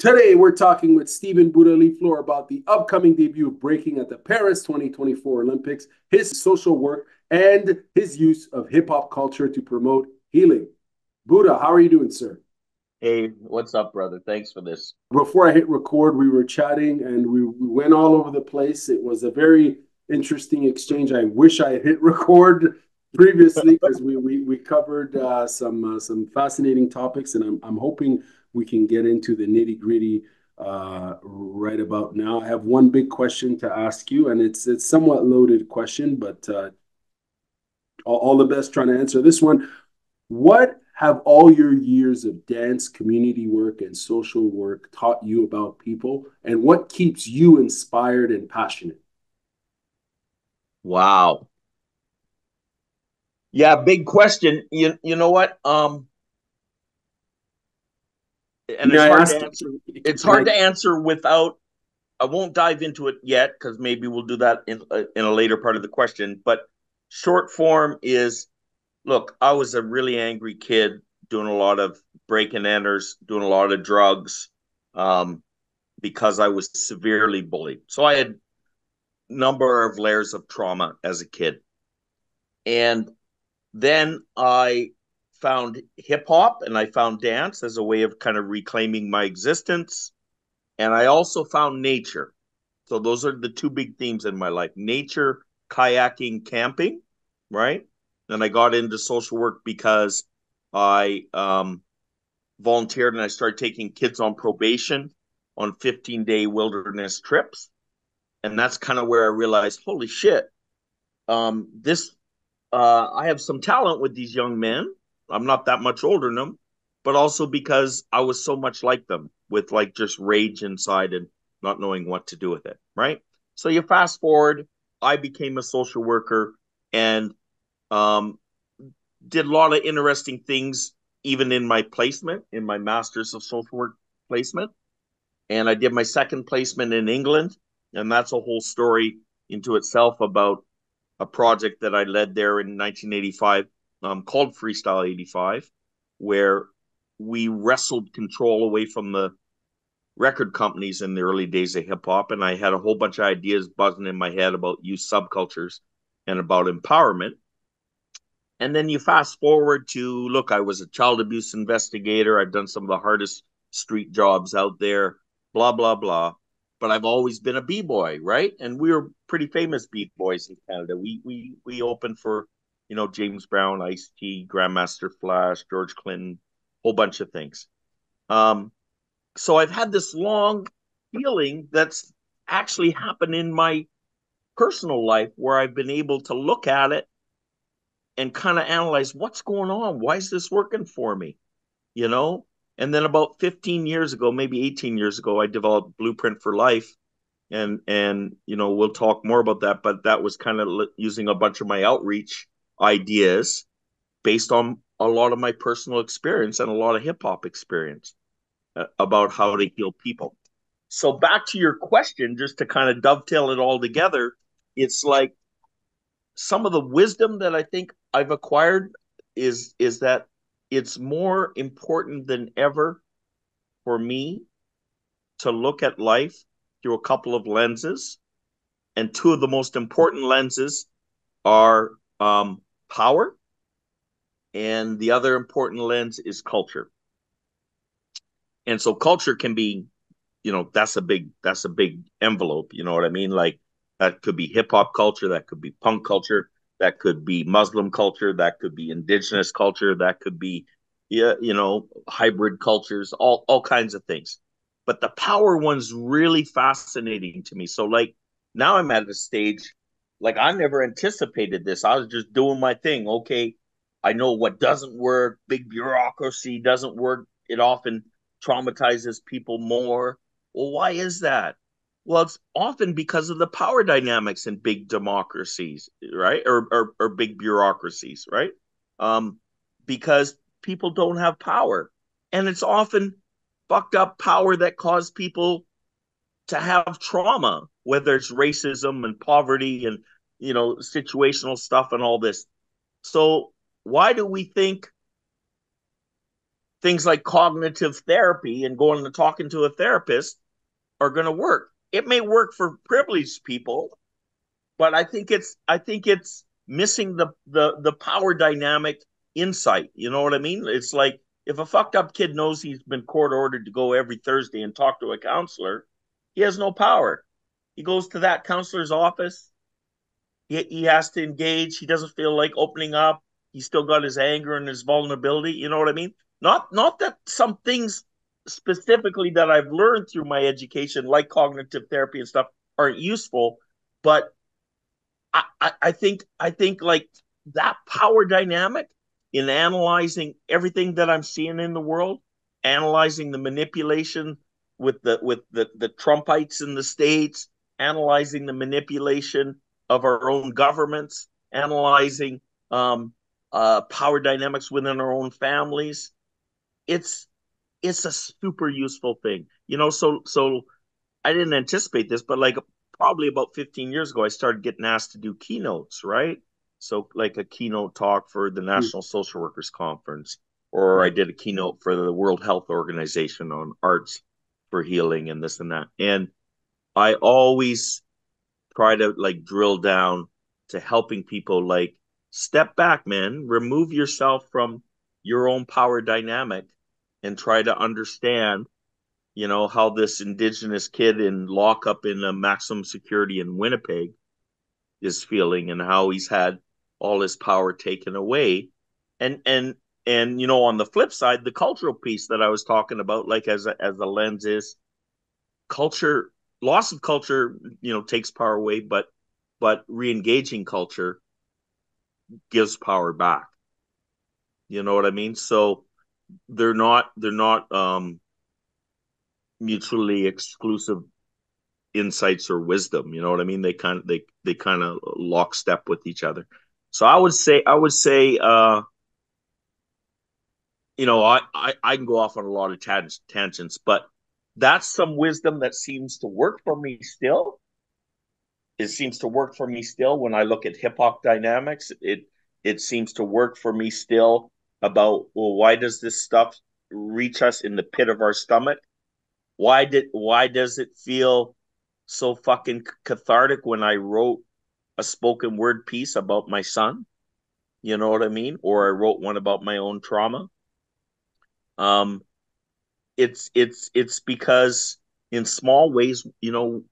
Today, we're talking with Stephen Buddha Leafloor about the upcoming debut of breaking at the Paris 2024 Olympics, his social work, and his use of hip hop culture to promote healing. Buddha, how are you doing, sir? Hey, what's up, brother? Thanks for this. Before I hit record, we were chatting and we went all over the place. It was a very interesting exchange. I wish I had hit record previously because we covered some fascinating topics, and I'm hoping we can get into the nitty gritty right about now. I have one big question to ask you, and it's somewhat loaded question, but all the best trying to answer this one. What have all your years of dance, community work, and social work taught you about people, and what keeps you inspired and passionate? Wow. Yeah, big question. You know what? And May it's I hard ask? to answer. It's Can I? hard to answer without. I won't dive into it yet because maybe we'll do that in a later part of the question. But short form is, look, I was a really angry kid doing a lot of break and enters, doing a lot of drugs, um, because I was severely bullied. So I had a number of layers of trauma as a kid, and then I found hip hop and I found dance as a way of kind of reclaiming my existence. And I also found nature. So those are the two big themes in my life: nature, kayaking, camping, right? And I got into social work because I volunteered and I started taking kids on probation on 15-day wilderness trips. And that's kind of where I realized, holy shit, this I have some talent with these young men. I'm not that much older than them, but also because I was so much like them with like just rage inside and not knowing what to do with it. Right. So you fast forward, I became a social worker and um, did a lot of interesting things, even in my placement, in my master's of social work placement. And I did my second placement in England. And that's a whole story into itself about a project that I led there in 1985 called Freestyle 85, where we wrestled control away from the record companies in the early days of hip hop. And I had a whole bunch of ideas buzzing in my head about youth subcultures and about empowerment. And then you fast forward to look, I was a child abuse investigator. I've done some of the hardest street jobs out there, blah, blah, blah. But I've always been a b-boy, right? And we were pretty famous b-boys in Canada. We opened for, James Brown, Ice-T, Grandmaster Flash, George Clinton, whole bunch of things. Um, so I've had this long feeling that's actually happened in my personal life where I've been able to look at it and kind of analyze what's going on. Why is this working for me? You know? And then about 15 years ago, maybe 18 years ago, I developed Blueprint for Life. And we'll talk more about that, but that was kind of using a bunch of my outreach ideas based on a lot of my personal experience and a lot of hip hop experience about how to heal people. So back to your question, just to kind of dovetail it all together, it's like some of the wisdom that I think I've acquired is that it's more important than ever for me to look at life through a couple of lenses, and two of the most important lenses are power, and the other important lens is culture. And so culture can be, that's a big envelope. You know what I mean? Like that could be hip hop culture, that could be punk culture, that could be Muslim culture, that could be indigenous culture, that could be, yeah, hybrid cultures, all kinds of things. But the power one's really fascinating to me. So like now I'm at a stage like I never anticipated this. I was just doing my thing. Okay, I know what doesn't work. Big bureaucracy doesn't work. It often traumatizes people more. Well, why is that? Well, it's often because of the power dynamics in big democracies, right? Or big bureaucracies, right? Um, because people don't have power. And it's often fucked up power that cause people to have trauma, whether it's racism and poverty and, situational stuff and all this. So why do we think things like cognitive therapy and going and talking to a therapist are going to work. It may work for privileged people, but I think it's missing the power dynamic insight. You know what I mean? It's like if a fucked up kid knows he's been court ordered to go every Thursday and talk to a counselor, he has no power. He goes to that counselor's office. He has to engage. He doesn't feel like opening up. He's still got his anger and his vulnerability. You know what I mean? Not that some things specifically that I've learned through my education, like cognitive therapy and stuff, aren't useful, but I think like that power dynamic in analyzing everything that I'm seeing in the world, analyzing the manipulation with the Trumpites in the States, analyzing the manipulation of our own governments, analyzing power dynamics within our own families. It's it's a super useful thing, you know. So I didn't anticipate this, but like probably about 15 years ago, I started getting asked to do keynotes, right? So like a keynote talk for the National Social Workers Conference, or I Right. did a keynote for the World Health Organization on arts for healing and this and that. And I always try to like drill down to helping people like step back, man, remove yourself from your own power dynamic and try to understand, you know, how this indigenous kid in lockup in a maximum security in Winnipeg is feeling and how he's had all his power taken away. And you know, on the flip side, the cultural piece that I was talking about, like as a lens is culture, loss of culture, you know, takes power away, but re-engaging culture gives power back. You know what I mean? So they're not mutually exclusive insights or wisdom. You know what I mean? They kind of lockstep with each other. So I would say you know, I can go off on a lot of tangents, but that's some wisdom that seems to work for me still. It seems to work for me still when I look at hip hop dynamics. It seems to work for me still about, well, why does this stuff reach us in the pit of our stomach? Why does it feel so fucking cathartic when I wrote a spoken word piece about my son? You know what I mean? Or I wrote one about my own trauma. Um, it's because in small ways, you know,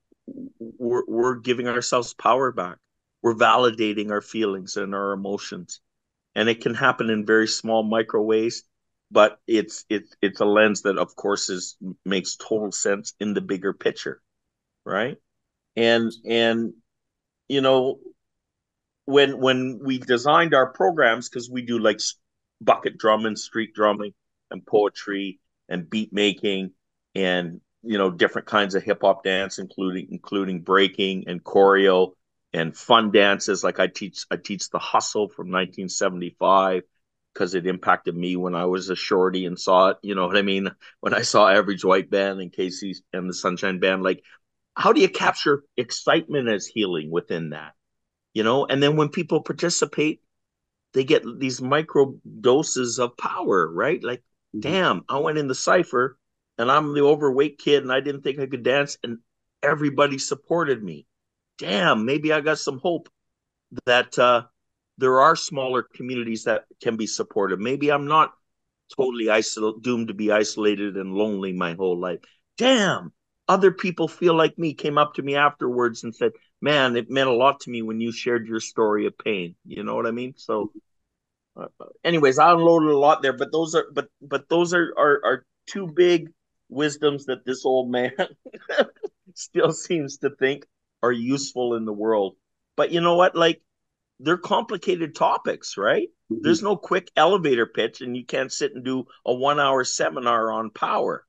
we're giving ourselves power back. We're validating our feelings and our emotions, and it can happen in very small micro ways. But it's a lens that, of course, is makes total sense in the bigger picture, right? And you know, when we designed our programs, because we do like bucket drumming, street drumming, and poetry and beat making, and you know, different kinds of hip hop dance, including breaking and choreo and fun dances. Like I teach the hustle from 1975 because it impacted me when I was a shorty and saw it. You know what I mean? When I saw Average White Band and Casey's and the Sunshine Band, like how do you capture excitement as healing within that? You know, and then when people participate, they get these micro doses of power, right? Like, Mhm. damn, I went in the cipher and I'm the overweight kid and I didn't think I could dance and everybody supported me. Damn, maybe I got some hope that there are smaller communities that can be supported. Maybe I'm not totally doomed to be isolated and lonely my whole life. Damn, other people feel like me, came up to me afterwards and said, man, it meant a lot to me when you shared your story of pain. You know what I mean? So anyways, I unloaded a lot there, but those are two big wisdoms that this old man still seems to think are useful in the world. But you know what? Like they're complicated topics, right? There's Mhm. no quick elevator pitch, and you can't sit and do a 1 hour seminar on power.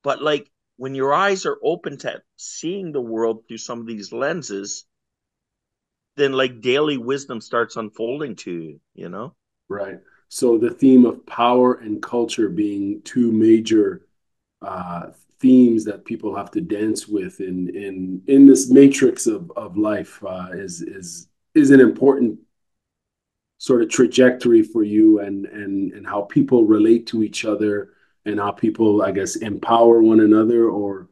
But like when your eyes are open to seeing the world through some of these lenses, then like daily wisdom starts unfolding to you, you know? Right. So the theme of power and culture being two major uh, themes that people have to dance with in this matrix of life is an important sort of trajectory for you and how people relate to each other and how people, I guess, empower one another or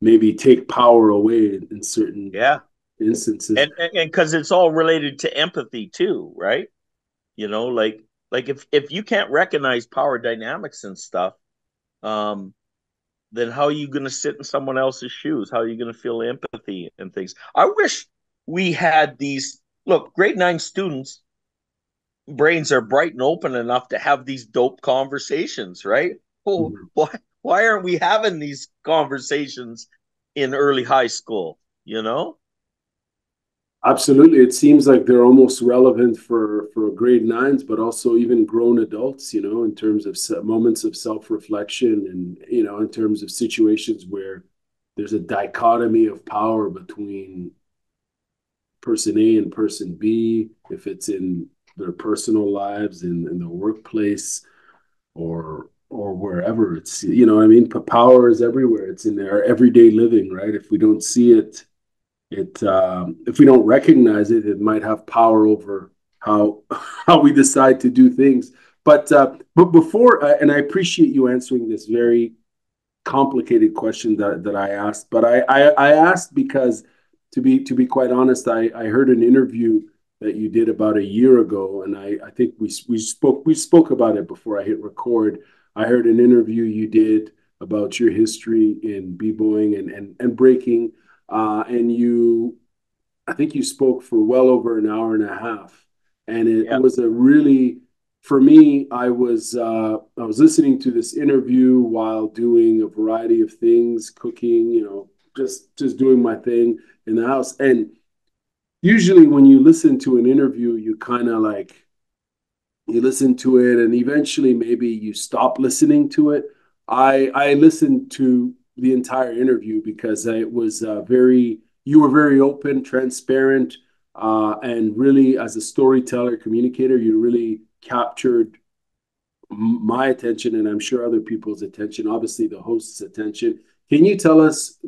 maybe take power away in certain Yeah. instances. And because it's all related to empathy too, right? You know, like if you can't recognize power dynamics and stuff, um, then how are you going to sit in someone else's shoes? How are you going to feel empathy and things? I wish we had these. Look, grade 9 students brains are bright and open enough to have these dope conversations, right? Well, Mhm. why aren't we having these conversations in early high school? You know? Absolutely. It seems like they're almost relevant for grade nines, but also even grown adults, in terms of moments of self-reflection and, in terms of situations where there's a dichotomy of power between person A and person B, if it's in their personal lives, in the workplace, or wherever. It's, what I mean? Power is everywhere. It's in our everyday living, right? If we don't see it, if we don't recognize it, it might have power over how how we decide to do things. But before, and I appreciate you answering this very complicated question that I asked, but I asked because, to be quite honest, I heard an interview that you did about a year ago, and I think we spoke about it before I hit record. I heard an interview you did about your history in b-boying and breaking, and I think you spoke for well over an hour and a half, and it Yeah. was a really, for me, I was listening to this interview while doing a variety of things, cooking, just doing my thing in the house. And usually, when you listen to an interview, you kind of like you listen to it, and eventually maybe you stop listening to it. I listened to the entire interview because it was very you were very open, transparent, and really, as a storyteller, communicator, you really captured my attention, and I'm sure other people's attention, obviously the host's attention. Can you tell us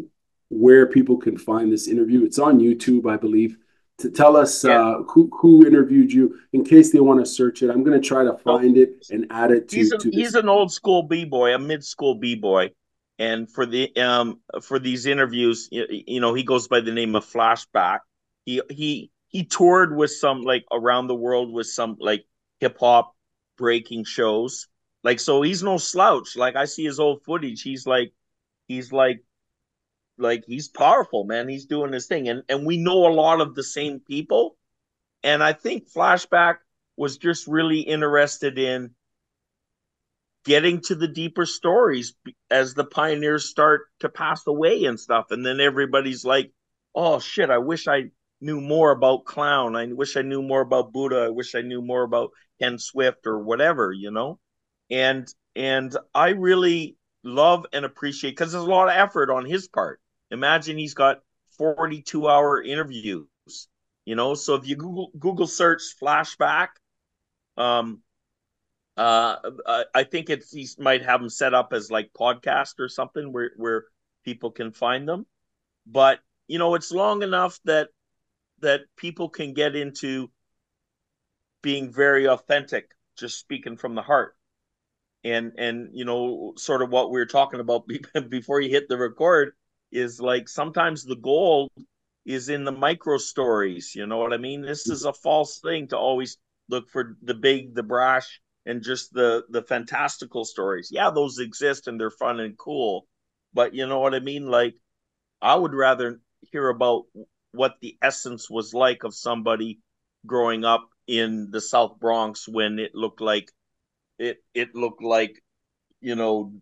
where people can find this interview? It's on YouTube, I believe. To tell us Yeah. who interviewed you, in case they want to search it. I'm going to try to So find it and add it to he's this. an old school b boy, a mid school b boy, and for these interviews, he goes by the name of Flashback. He toured with some like around the world with some like hip hop breaking shows. Like so, he's no slouch. Like I see his old footage. He's like he's powerful, man. He's doing his thing, and we know a lot of the same people. And I think Flashback was just really interested in getting to the deeper stories as the pioneers start to pass away and stuff. And then everybody's like, oh shit, I wish I knew more about Clown. I wish I knew more about Buddha. I wish I knew more about Ken Swift or whatever. And I really love and appreciate because there's a lot of effort on his part. Imagine he's got 42-hour interviews. So if you Google search Flashback, um, I think he might have them set up as like podcast or something where people can find them. But it's long enough that people can get into being very authentic, just speaking from the heart. And sort of what we were talking about before you hit the record is like sometimes the gold is in the micro stories. You know what I mean? This is a false thing to always look for the big, the brash, and just the fantastical stories. Yeah, those exist and they're fun and cool, but you know what I mean? Like I would rather hear about what the essence was like of somebody growing up in the South Bronx when it looked like you know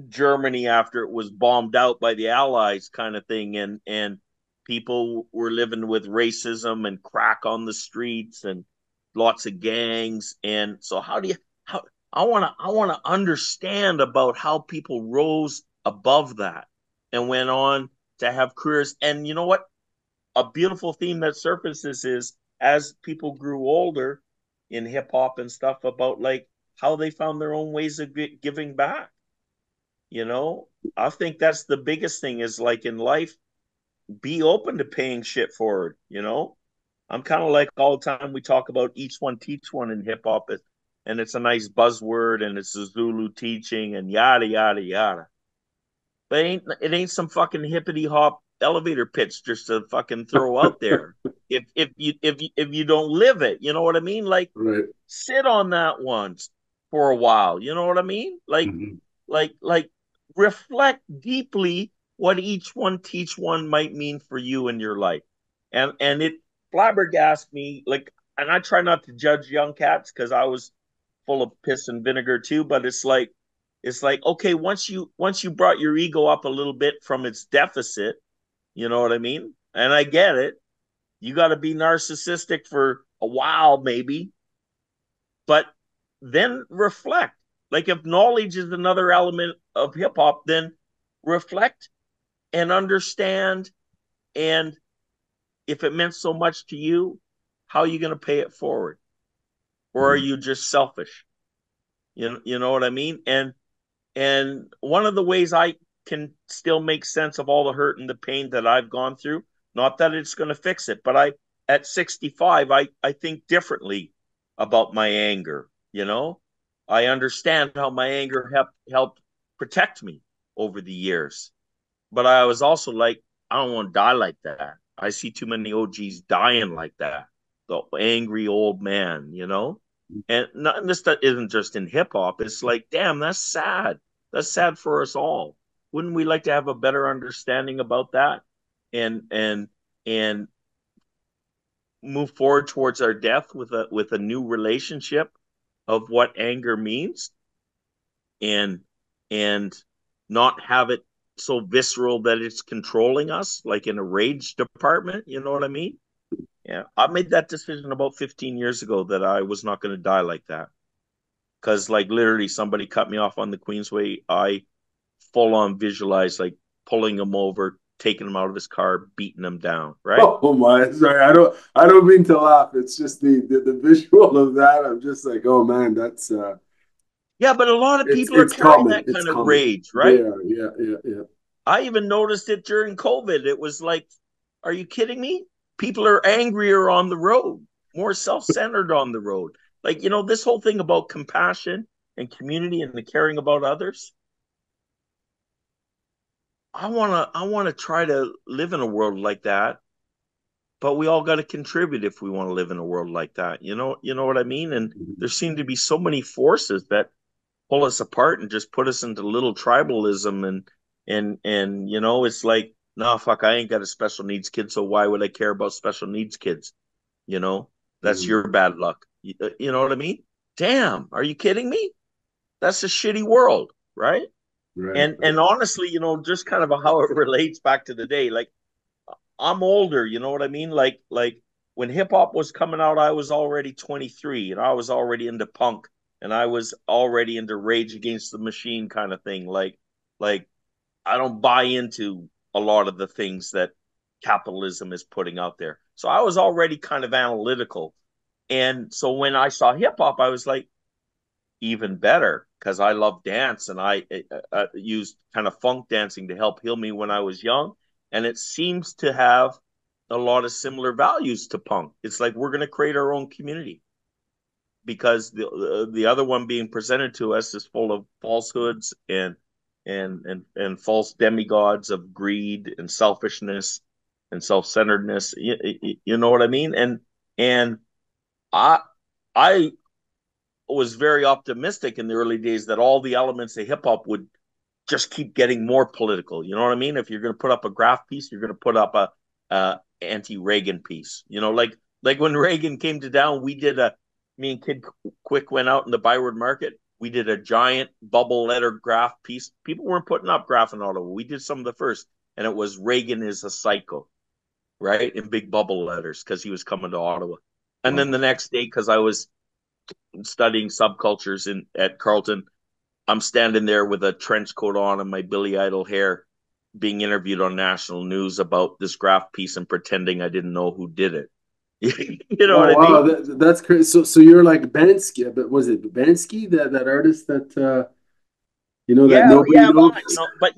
Germany after it was bombed out by the Allies, kind of thing, and people were living with racism and crack on the streets and lots of gangs. And so, how I want to understand about how people rose above that and went on to have careers. And you know what? A beautiful theme that surfaces is as people grew older in hip hop and stuff about like how they found their own ways of giving back. you know I think that's the biggest thing is like in life, be open to paying shit forward. I'm kind of like all the time we talk about each one teach one in hip hop, and it's a nice buzzword, and it's a Zulu teaching, and yada yada yada. But it ain't some fucking hippity hop elevator pitch just to fucking throw out there. If you don't live it, you know what I mean? Like, Right. sit on that once for a while. You know what I mean? Mhm. Like reflect deeply what each one teach one might mean for you in your life. And it flabbergasted me, like, and I try not to judge young cats because I was full of piss and vinegar too, but it's like okay, once you brought your ego up a little bit from its deficit, you know what I mean? And I get it. You got to be narcissistic for a while maybe, but then reflect. Like, if knowledge is another element of hip hop, then reflect and understand. And if it meant so much to you, how are you going to pay it forward? Or are Mhm. you just selfish? You know what I mean? And one of the ways I can still make sense of all the hurt and the pain that I've gone through, not that it's going to fix it, but at 65, I think differently about my anger. I understand how my anger helped protect me over the years. But I was also like, I don't want to die like that. I see too many OGs dying like that. The angry old man. And this that isn't just in hip hop. It's like, damn, that's sad. That's sad for us all. Wouldn't we like to have a better understanding about that, and move forward towards our death with a new relationship of what anger means, and and not have it so visceral that it's controlling us, like in a rage department. You know what I mean? Yeah, I made that decision about 15 years ago that I was not going to die like that. Because, like, literally, somebody cut me off on the Queensway. I full on visualized, like, pulling him over, taking him out of his car, beating him down. Right? Oh my, sorry. I don't mean to laugh. It's just the visual of that. I'm just like, oh man, that's Yeah, but a lot of it's people are it's carrying common. that It's kind of common. rage, They right? are. Yeah, yeah, yeah. I even noticed it during COVID. It was like, are you kidding me? People are angrier on the road, more self centered on the road. Like, this whole thing about compassion and community and the caring about others. I wanna try to live in a world like that, but we all got to contribute if we want to live in a world like that. You know what I mean? And Mhm. there seem to be so many forces that pull us apart and just put us into little tribalism, and it's like, nah, fuck, I ain't got a special needs kid, so why would I care about special needs kids? you know that's Mhm. your bad luck. You know what I mean? Damn, are you kidding me? That's a shitty world, right? Right, And right. honestly, just kind of how it relates back to the day. Like, I'm older, you know what I mean? Like when hip hop was coming out, I was already 23, and I was already into punk, and I was already into Rage Against the Machine kind of thing. Like I don't buy into a lot of the things that capitalism is putting out there. So I was already kind of analytical. And so when I saw hip hop, I was like, even better, because I love dance, and I used kind of funk dancing to help heal me when I was young. And it seems to have a lot of similar values to punk. It's like, we're going to create our own community, because the other one being presented to us is full of falsehoods and false demigods of greed and selfishness and self-centeredness. You know what I mean? And I I was very optimistic in the early days that all the elements of hip hop would just keep getting more political. You know what I mean? If you're going to put up a graph piece, you're going to put up a anti-Reagan piece. Like when Reagan came to down, me and Kid Quick went out in the Byward Market. We did a giant bubble letter graph piece. People weren't putting up graph in Ottawa. We did some of the first, and it was "Reagan is a psycho," right, in big bubble letters, because he was coming to Ottawa. And then Wow. the next day, because I was studying subcultures at Carleton, I'm standing there with a trench coat on and my Billy Idol hair, being interviewed on national news about this graph piece, and pretending I didn't know who did it. You know what Oh I wow, mean? that's crazy. So you're like Bansky, but was it Bansky, that artist that that Yeah, nobody yeah, knows? but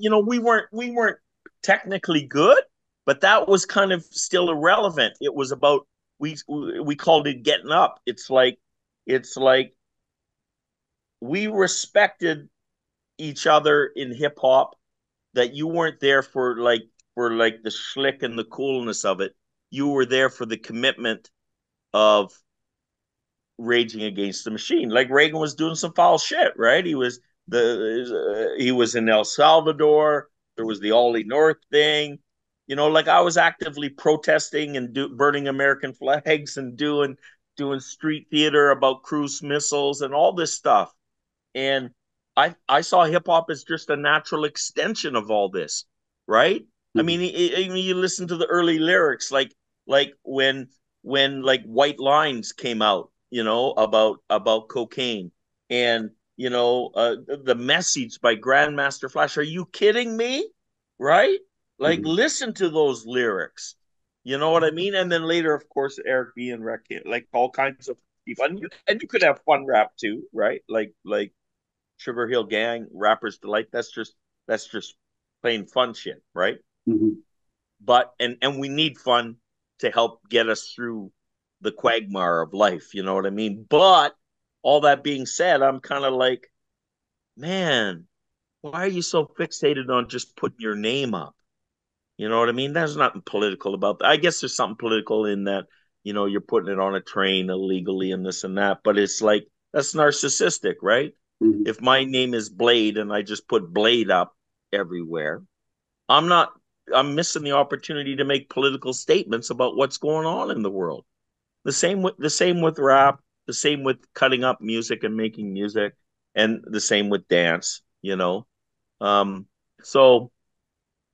we weren't technically good, but that was kind of still irrelevant. It was about, we called it getting up. It's like we respected each other in hip hop, that you weren't there for like the schlick and the coolness of it. You were there for the commitment of raging against the machine. Like Reagan was doing some foul shit, right? He was in El Salvador. There was the Ollie North thing. You know, like I was actively protesting and burning American flags and doing street theater about cruise missiles and all this stuff. And I saw hip hop as just a natural extension of all this, right? I Mhm. mean, you listen to the early lyrics, like when like White Lines came out, you know, about cocaine, and you know, the message by Grandmaster Flash. Are you kidding me? Right? Like, Mhm. listen to those lyrics. You know what I mean? And then later, of course, Eric B and Rec, like all kinds of fun. And you could have fun rap too, right? Like Sugar Hill Gang, Rapper's Delight. That's just plain fun shit, right? Mhm. But and we need fun to help get us through the quagmire of life. You know what I mean? But all that being said, I'm kind of like, man, why are you so fixated on just putting your name up? You know what I mean? There's nothing political about that. I guess there's something political in that, you know, you're putting it on a train illegally and this and that, but it's like that's narcissistic, right? Mhm. If my name is Blade and I just put Blade up everywhere, I'm not I'm missing the opportunity to make political statements about what's going on in the world. The same with rap, the same with cutting up music and making music, and the same with dance, you know. Um so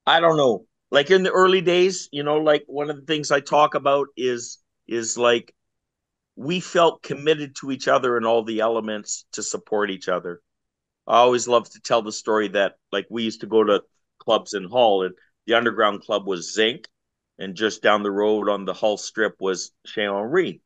I don't know. Like in the early days, you know, like one of the things I talk about is like we felt committed to each other and all the elements to support each other. I always love to tell the story that like we used to go to clubs in Hull, and the underground club was Zinc, and just down the road on the Hull Strip was Chez Henri.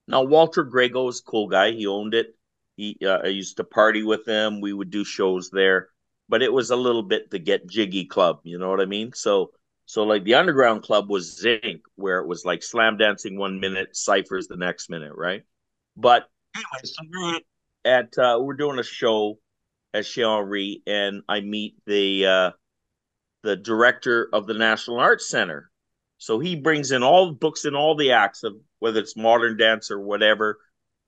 Now Walter Grego was a cool guy. He owned it. I used to party with him. We would do shows there, but it was a little bit the get jiggy club. You know what I mean? So like the underground club was Zinc, where it was like slam dancing 1 minute, ciphers the next minute, right? But anyway, so we're doing a show at Chez Henri, and I meet the director of the National Arts Center. So he brings in all the books and all the acts of whether it's modern dance or whatever,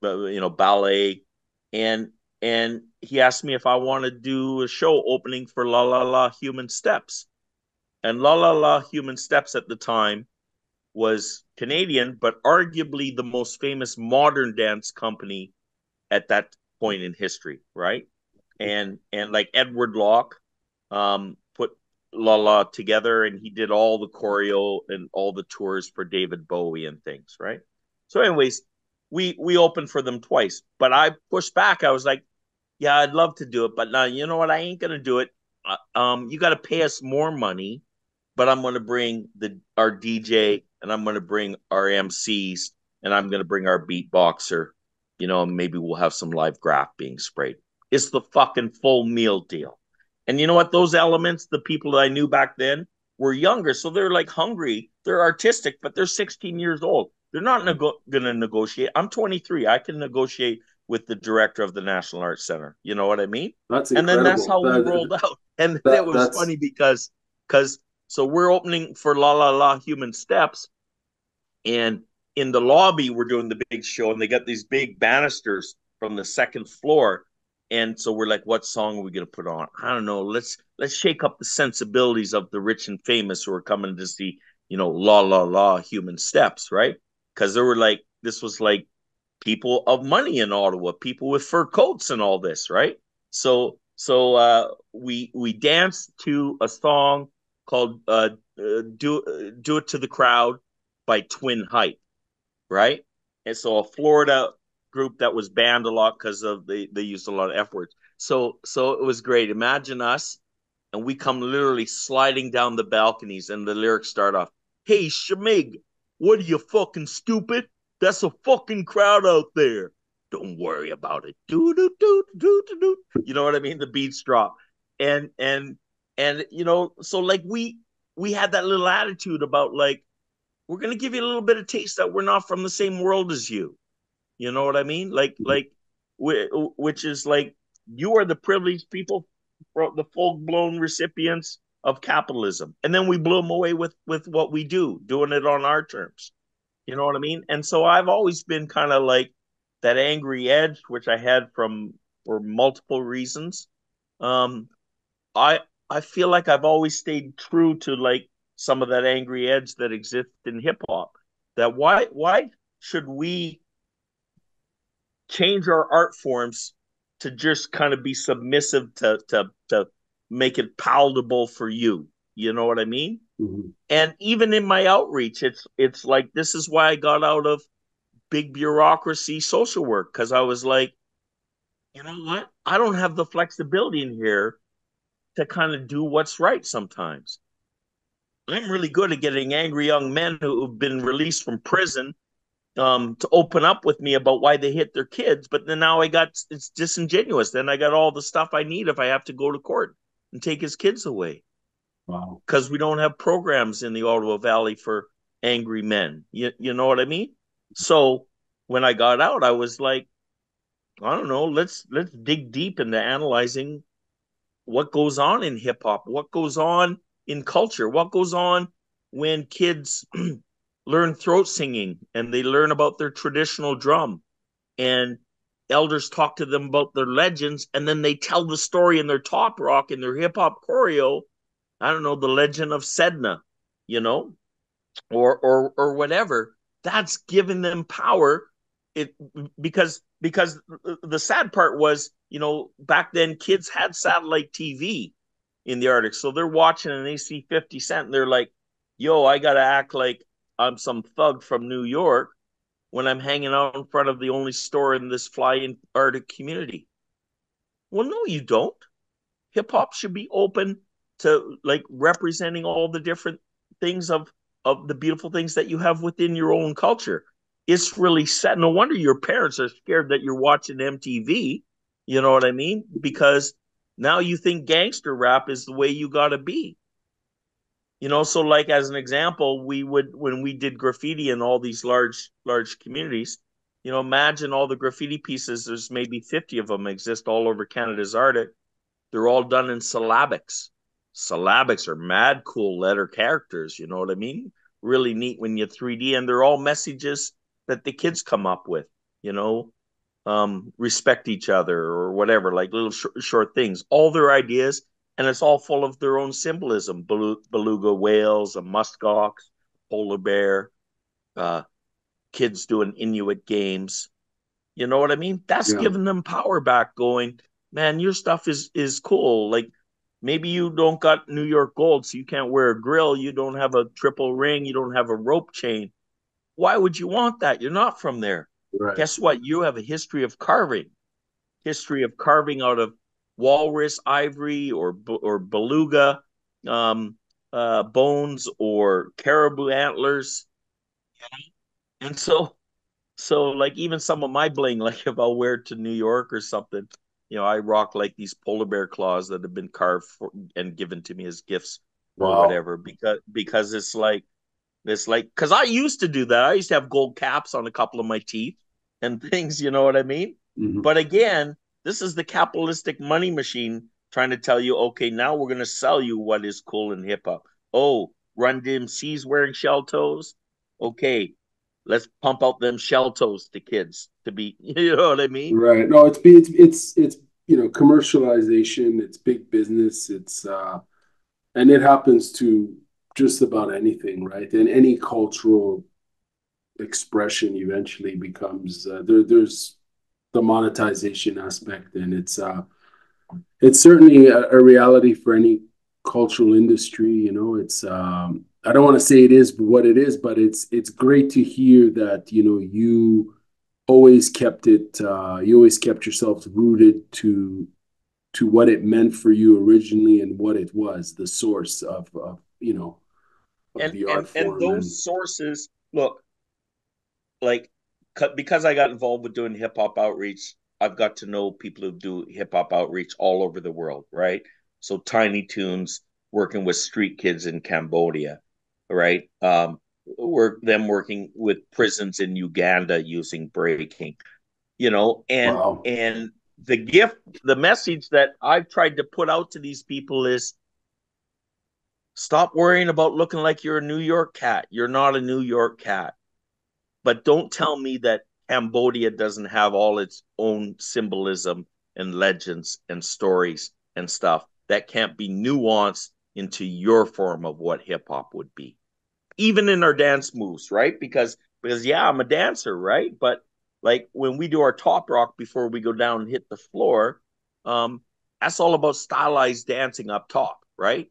you know, ballet, and and he asked me if I want to do a show opening for La La La Human Steps. And La La La Human Steps at the time was Canadian, but arguably the most famous modern dance company at that point in history, right? And like Edward Locke put La La together, and he did all the choreo and all the tours for David Bowie and things, right? So, anyways, we opened for them twice, but I pushed back. I was like, yeah, I'd love to do it, but now you know what? I ain't gonna do it. You got to pay us more money, but I'm gonna bring the our DJ, and I'm gonna bring our MCs, and I'm gonna bring our beatboxer. You know, maybe we'll have some live graph being sprayed. It's the fucking full meal deal. And you know what? Those elements, the people that I knew back then, were younger, so they're like hungry. They're artistic, but they're 16 years old. They're not going to negotiate. I'm 23. I can negotiate with the director of the National Arts Center. You know what I mean? That's And then that's incredible. how we rolled out. And it That was that's funny because so we're opening for La La La Human Steps, and in the lobby we're doing the big show, and they got these big banisters from the second floor. And so we're like, what song are we gonna put on? I don't know. Let's shake up the sensibilities of the rich and famous who are coming to see, you know, La La La Human Steps, right? Because there were like this was like people of money in Ottawa, people with fur coats and all this, right? So we danced to a song called "Do It to the Crowd" by Twin Hype, right? And so a Florida group that was banned a lot because of they used a lot of F words. So it was great. Imagine us, and we come literally sliding down the balconies, and the lyrics start off, "Hey Shamig, what are you fucking stupid? That's a fucking crowd out there. Don't worry about it. Do do do do do do." You know what I mean? The beats drop, and you know, so like we had that little attitude about like we're gonna give you a little bit of taste that we're not from the same world as you. You know what I mean? Like which is like you are the privileged people, the full blown recipients of capitalism, and then we blew them away with what we do, doing it on our terms. You know what I mean? And so I've always been kind of like that angry edge, which I had from for multiple reasons. Um, I I feel like I've always stayed true to like some of that angry edge that exists in hip hop. That why should we change our art forms to just kind of be submissive to make it palatable for you? You know what I mean? Mm-hmm. And even in my outreach, it's like this is why I got out of big bureaucracy social work, because I was like, you know what? I don't have the flexibility in here to kind of do what's right sometimes. I'm really good at getting angry young men who've been released from prison to open up with me about why they hit their kids. But then now it's disingenuous. Then I got all the stuff I need if I have to go to court and take his kids away. Wow. Because we don't have programs in the Ottawa Valley for angry men. You know what I mean? So when I got out, I was like, I don't know, let's dig deep into analyzing what goes on in hip hop, what goes on in culture, what goes on when kids learn throat singing and they learn about their traditional drum and elders talk to them about their legends and then they tell the story in their top rock in their hip hop choreo. I don't know, the legend of Sedna, you know, or whatever. That's giving them power. It because the sad part was, you know, back then kids had satellite TV in the Arctic, so they're watching and they see 50 Cent and they're like, "Yo, I gotta act like I'm some thug from New York when I'm hanging out in front of the only store in this fly-in Arctic community." Well, no, you don't. Hip hop should be open to like representing all the different things of the beautiful things that you have within your own culture. It's really sad. No wonder your parents are scared that you're watching MTV. You know what I mean? Because now you think gangster rap is the way you got to be. You know, so like as an example, we would when we did graffiti in all these large communities, you know, imagine all the graffiti pieces. There's maybe 50 of them exist all over Canada's Arctic. They're all done in syllabics. Syllabics are mad cool letter characters. You know what I mean? Really neat when you 3D, and they're all messages that the kids come up with. You know, respect each other or whatever, like little short things. All their ideas, and it's all full of their own symbolism: beluga whales, a muskox, polar bear, uh, kids doing Inuit games. You know what I mean? That's Yeah. giving them power back, going, man, your stuff is cool. Like maybe you don't got New York gold, so you can't wear a grill, you don't have a triple ring, you don't have a rope chain. Why would you want that? You're not from there. Right. Guess what? You have a history of carving out of walrus ivory or beluga um, bones or caribou antlers. And so like even some of my bling, like if I'll wear it to New York or something, you know, I rock like these polar bear claws that have been carved and given to me as gifts or Wow. whatever, because it's like because I used to do that. I used to have gold caps on a couple of my teeth and things, you know what I mean? Mm-hmm. But again, this is the capitalistic money machine trying to tell you, okay, now we're gonna sell you what is cool in hip hop. Oh, Run DMC's wearing shell toes. Okay, let's pump out them shell toes to kids to be, you know what I mean? Right. No, it's you know, commercialization, it's big business, it's and it happens to just about anything, right? And any cultural expression eventually becomes there's the monetization aspect, and it's certainly a reality for any cultural industry. You know, it's I don't want to say it is what it is, but it's great to hear that, you know, you always kept yourself rooted to what it meant for you originally and what it was, the source of you know, of and the art and and form. And those sources, look, like because I got involved with doing hip hop outreach, I've got to know people who do hip hop outreach all over the world, right? So Tiny Toons working with street kids in Cambodia, right? Working with prisons in Uganda using breaking. and Wow. the gift, the message that I've tried to put out to these people is stop worrying about looking like you're a New York cat. You're not a New York cat. But don't tell me that Cambodia doesn't have all its own symbolism and legends and stories and stuff that can't be nuanced into your form of what hip hop would be. Even in our dance moves, right? Because yeah, I'm a dancer, right? But like when we do our top rock before we go down and hit the floor, um, that's all about stylized dancing up top, right?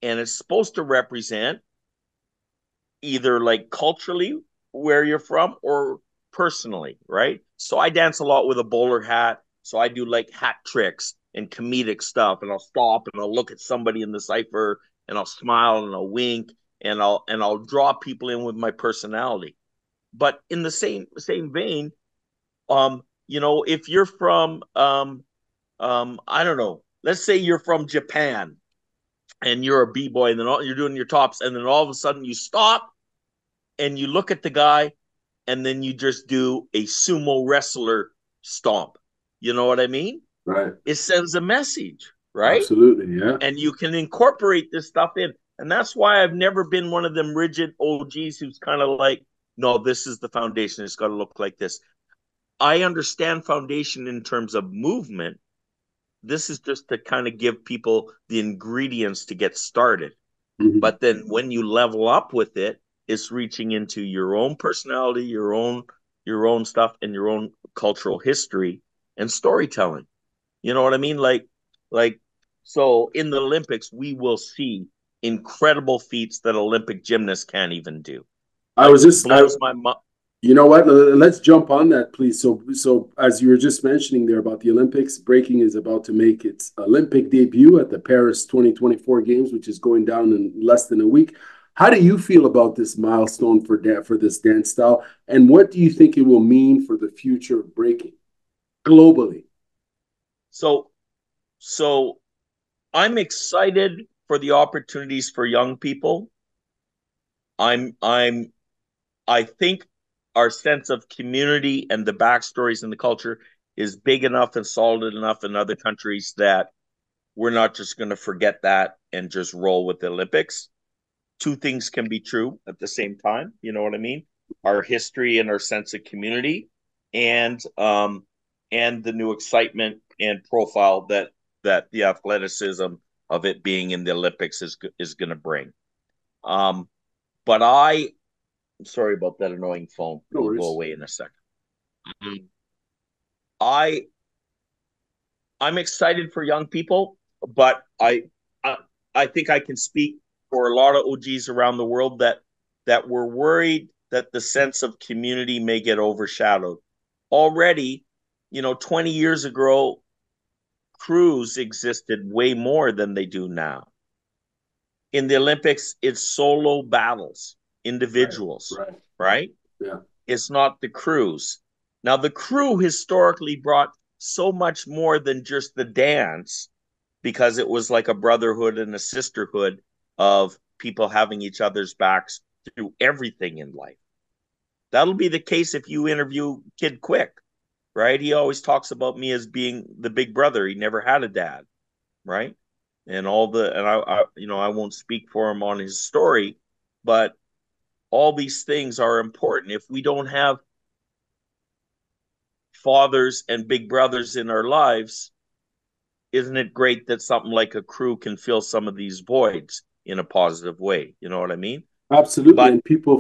And it's supposed to represent either like culturally where you're from or personally, right? So I dance a lot with a bowler hat. So I do like hat tricks and comedic stuff, and I'll stop and I'll look at somebody in the cipher and I'll smile and I'll wink and I'll draw people in with my personality. But in the same vein, if you're from I don't know, let's say you're from Japan and you're a b-boy and then you're doing your tops and then all of a sudden you stop and you look at the guy and then you just do a sumo wrestler stomp. You know what I mean? Right. It sends a message, right? Absolutely. Yeah. And you can incorporate this stuff in. And that's why I've never been one of them rigid OGs who's kind of like, no, this is the foundation. It's got to look like this. I understand foundation in terms of movement. This is just to kind of give people the ingredients to get started. Mhm. But then when you level up with it, it's reaching into your own personality, your own stuff, and your own cultural history and storytelling. You know what I mean? Like so in the Olympics, we will see incredible feats that Olympic gymnasts can't even do. I Like was it just, I, blows my mind. You know what? Let's jump on that, please. So as you were just mentioning there about the Olympics, breaking is about to make its Olympic debut at the Paris 2024 Games, which is going down in less than a week. How do you feel about this milestone for this dance style, and what do you think it will mean for the future of breaking globally? So I'm excited for the opportunities for young people. I'm I think our sense of community and the backstories and the culture is big enough and solid enough in other countries that we're not just going to forget that and just roll with the Olympics. Two things can be true at the same time. You know what I mean? Our history and our sense of community, and the new excitement and profile that the athleticism of it being in the Olympics is going to bring. Um, but sorry about that annoying phone. No It'll go worries. away in a second. Um, I I'm excited for young people, but I I think I can speak for a lot of OGs around the world that were worried that the sense of community may get overshadowed. Already, 20 years ago, crews existed way more than they do now. In the Olympics, it's solo battles, Right. individuals, Right. right? Yeah. It's not the crews. Now, the crew historically brought so much more than just the dance because it was like a brotherhood and a sisterhood of people having each other's backs through everything in life. That'll be the case if you interview Kid Quick, right? He always talks about me as being the big brother. He never had a dad, right? And I won't speak for him on his story, but all these things are important. If we don't have fathers and big brothers in our lives, isn't it great that something like a crew can fill some of these voids in a positive way? You know what I mean? Absolutely, But and people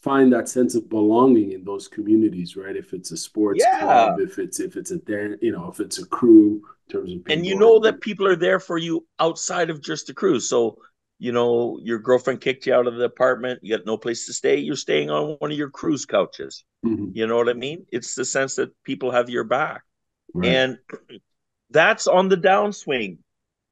find that sense of belonging in those communities, right? If it's a sports yeah, club, if it's a dance, if it's a crew in terms of and you b-boy. know that people are there for you outside of just the crew. So, your girlfriend kicked you out of the apartment, you got no place to stay, you're staying on one of your crew's couches. Mhm. You know what I mean? It's the sense that people have your back. Right. And that's on the downswing.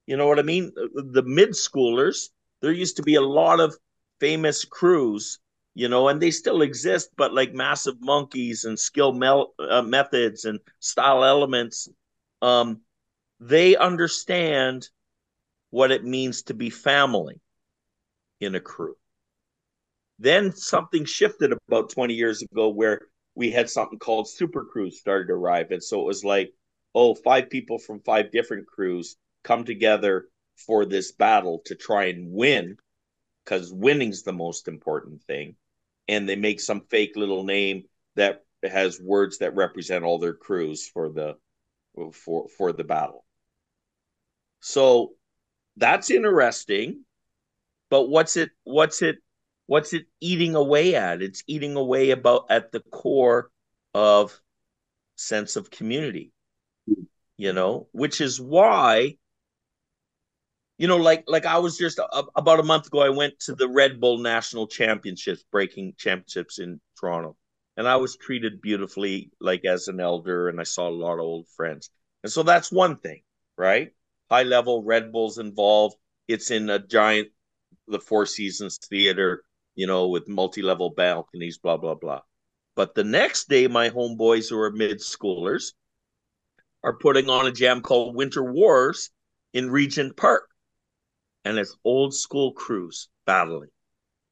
You know what I mean? The mid schoolers, there used to be a lot of famous crews, and they still exist, but like Massive Monkeys and Methods and Style Elements, um, they understand what it means to be family in a crew. Then something shifted about 20 years ago where we had something called super crews started to arrive. And so it was like, oh, 5 people from 5 different crews come together for this battle to try and win, because winning's the most important thing. And they make some fake little name that has words that represent all their crews for the battle. So that's interesting. But what's it eating away at? It's eating away about at the core of sense of community, which is why, like I was just about a month ago, I went to the Red Bull National Championships, breaking championships in Toronto, and I was treated beautifully, like as an elder, and I saw a lot of old friends, and so that's one thing, right? High level Red Bull's involved. It's in a giant, the Four Seasons Theater, with multi-level balconies, blah blah blah. But the next day, my homeboys who are mid schoolers are putting on a jam called Winter Wars in Regent Park, and it's old school crews battling.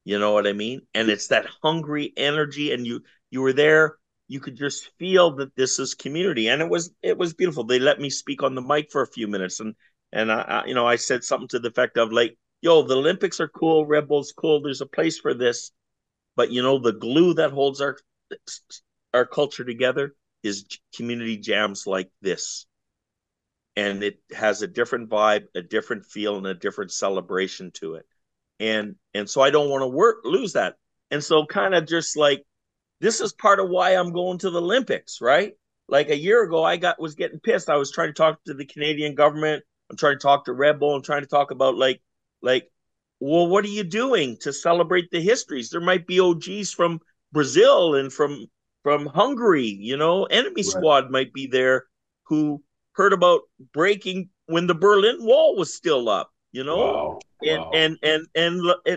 You know what I mean? And it's that hungry energy, and you were there. You could just feel that this is community, and it was beautiful. They let me speak on the mic for a few minutes, and I said something to the effect of like, "Yo, the Olympics are cool, Red Bull's cool. There's a place for this, but the glue that holds our culture together is community jams like this." And it has a different vibe, a different feel, and a different celebration to it. And so I don't want to lose that. And so kind of just like, this is part of why I'm going to the Olympics, right? Like a year ago, was getting pissed. I was trying to talk to the Canadian government. I'm trying to talk to Red Bull. I'm trying to talk about like, well, what are you doing to celebrate the histories? There might be OGs from Brazil and from Hungary, enemy Right. squad might be there who heard about breaking when the Berlin Wall was still up, Wow. and Wow.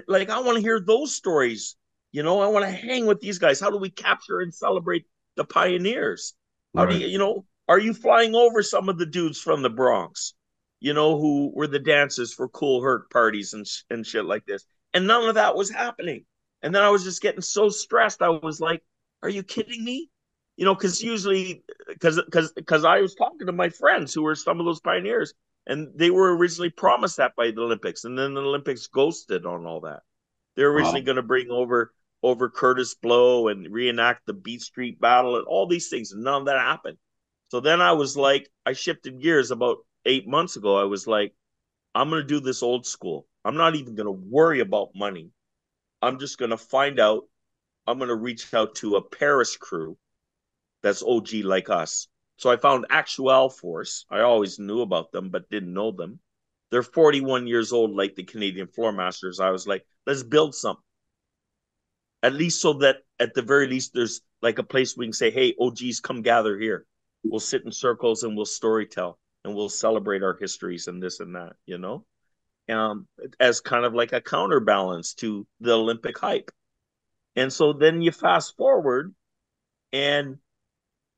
like I want to hear those stories. I want to hang with these guys. How do we capture and celebrate the pioneers? How do Right. are you flying over some of the dudes from the Bronx, who were the dancers for Cool Herc parties and shit like this? And none of that was happening. And then I was just getting so stressed. I was like, are you kidding me? Because usually, because I was talking to my friends who were some of those pioneers, and they were originally promised that by the Olympics, and then the Olympics ghosted on all that. They're Wow. originally going to bring over Curtis Blow and reenact the Beat Street Battle and all these things, and none of that happened. So then I was like, I shifted gears about 8 months ago. I was like, I'm going to do this old school. I'm not even going to worry about money. I'm just going to find out. I'm going to reach out to a Paris crew that's OG like us. So I found Actual Force. I always knew about them, but didn't know them. They're 41 years old, like the Canadian Floor Masters. I was like, let's build something. At least so that at the very least, there's like a place we can say, hey, OGs, come gather here. We'll sit in circles and we'll storytell and we'll celebrate our histories and this and that, as kind of like a counterbalance to the Olympic hype. And so then you fast forward and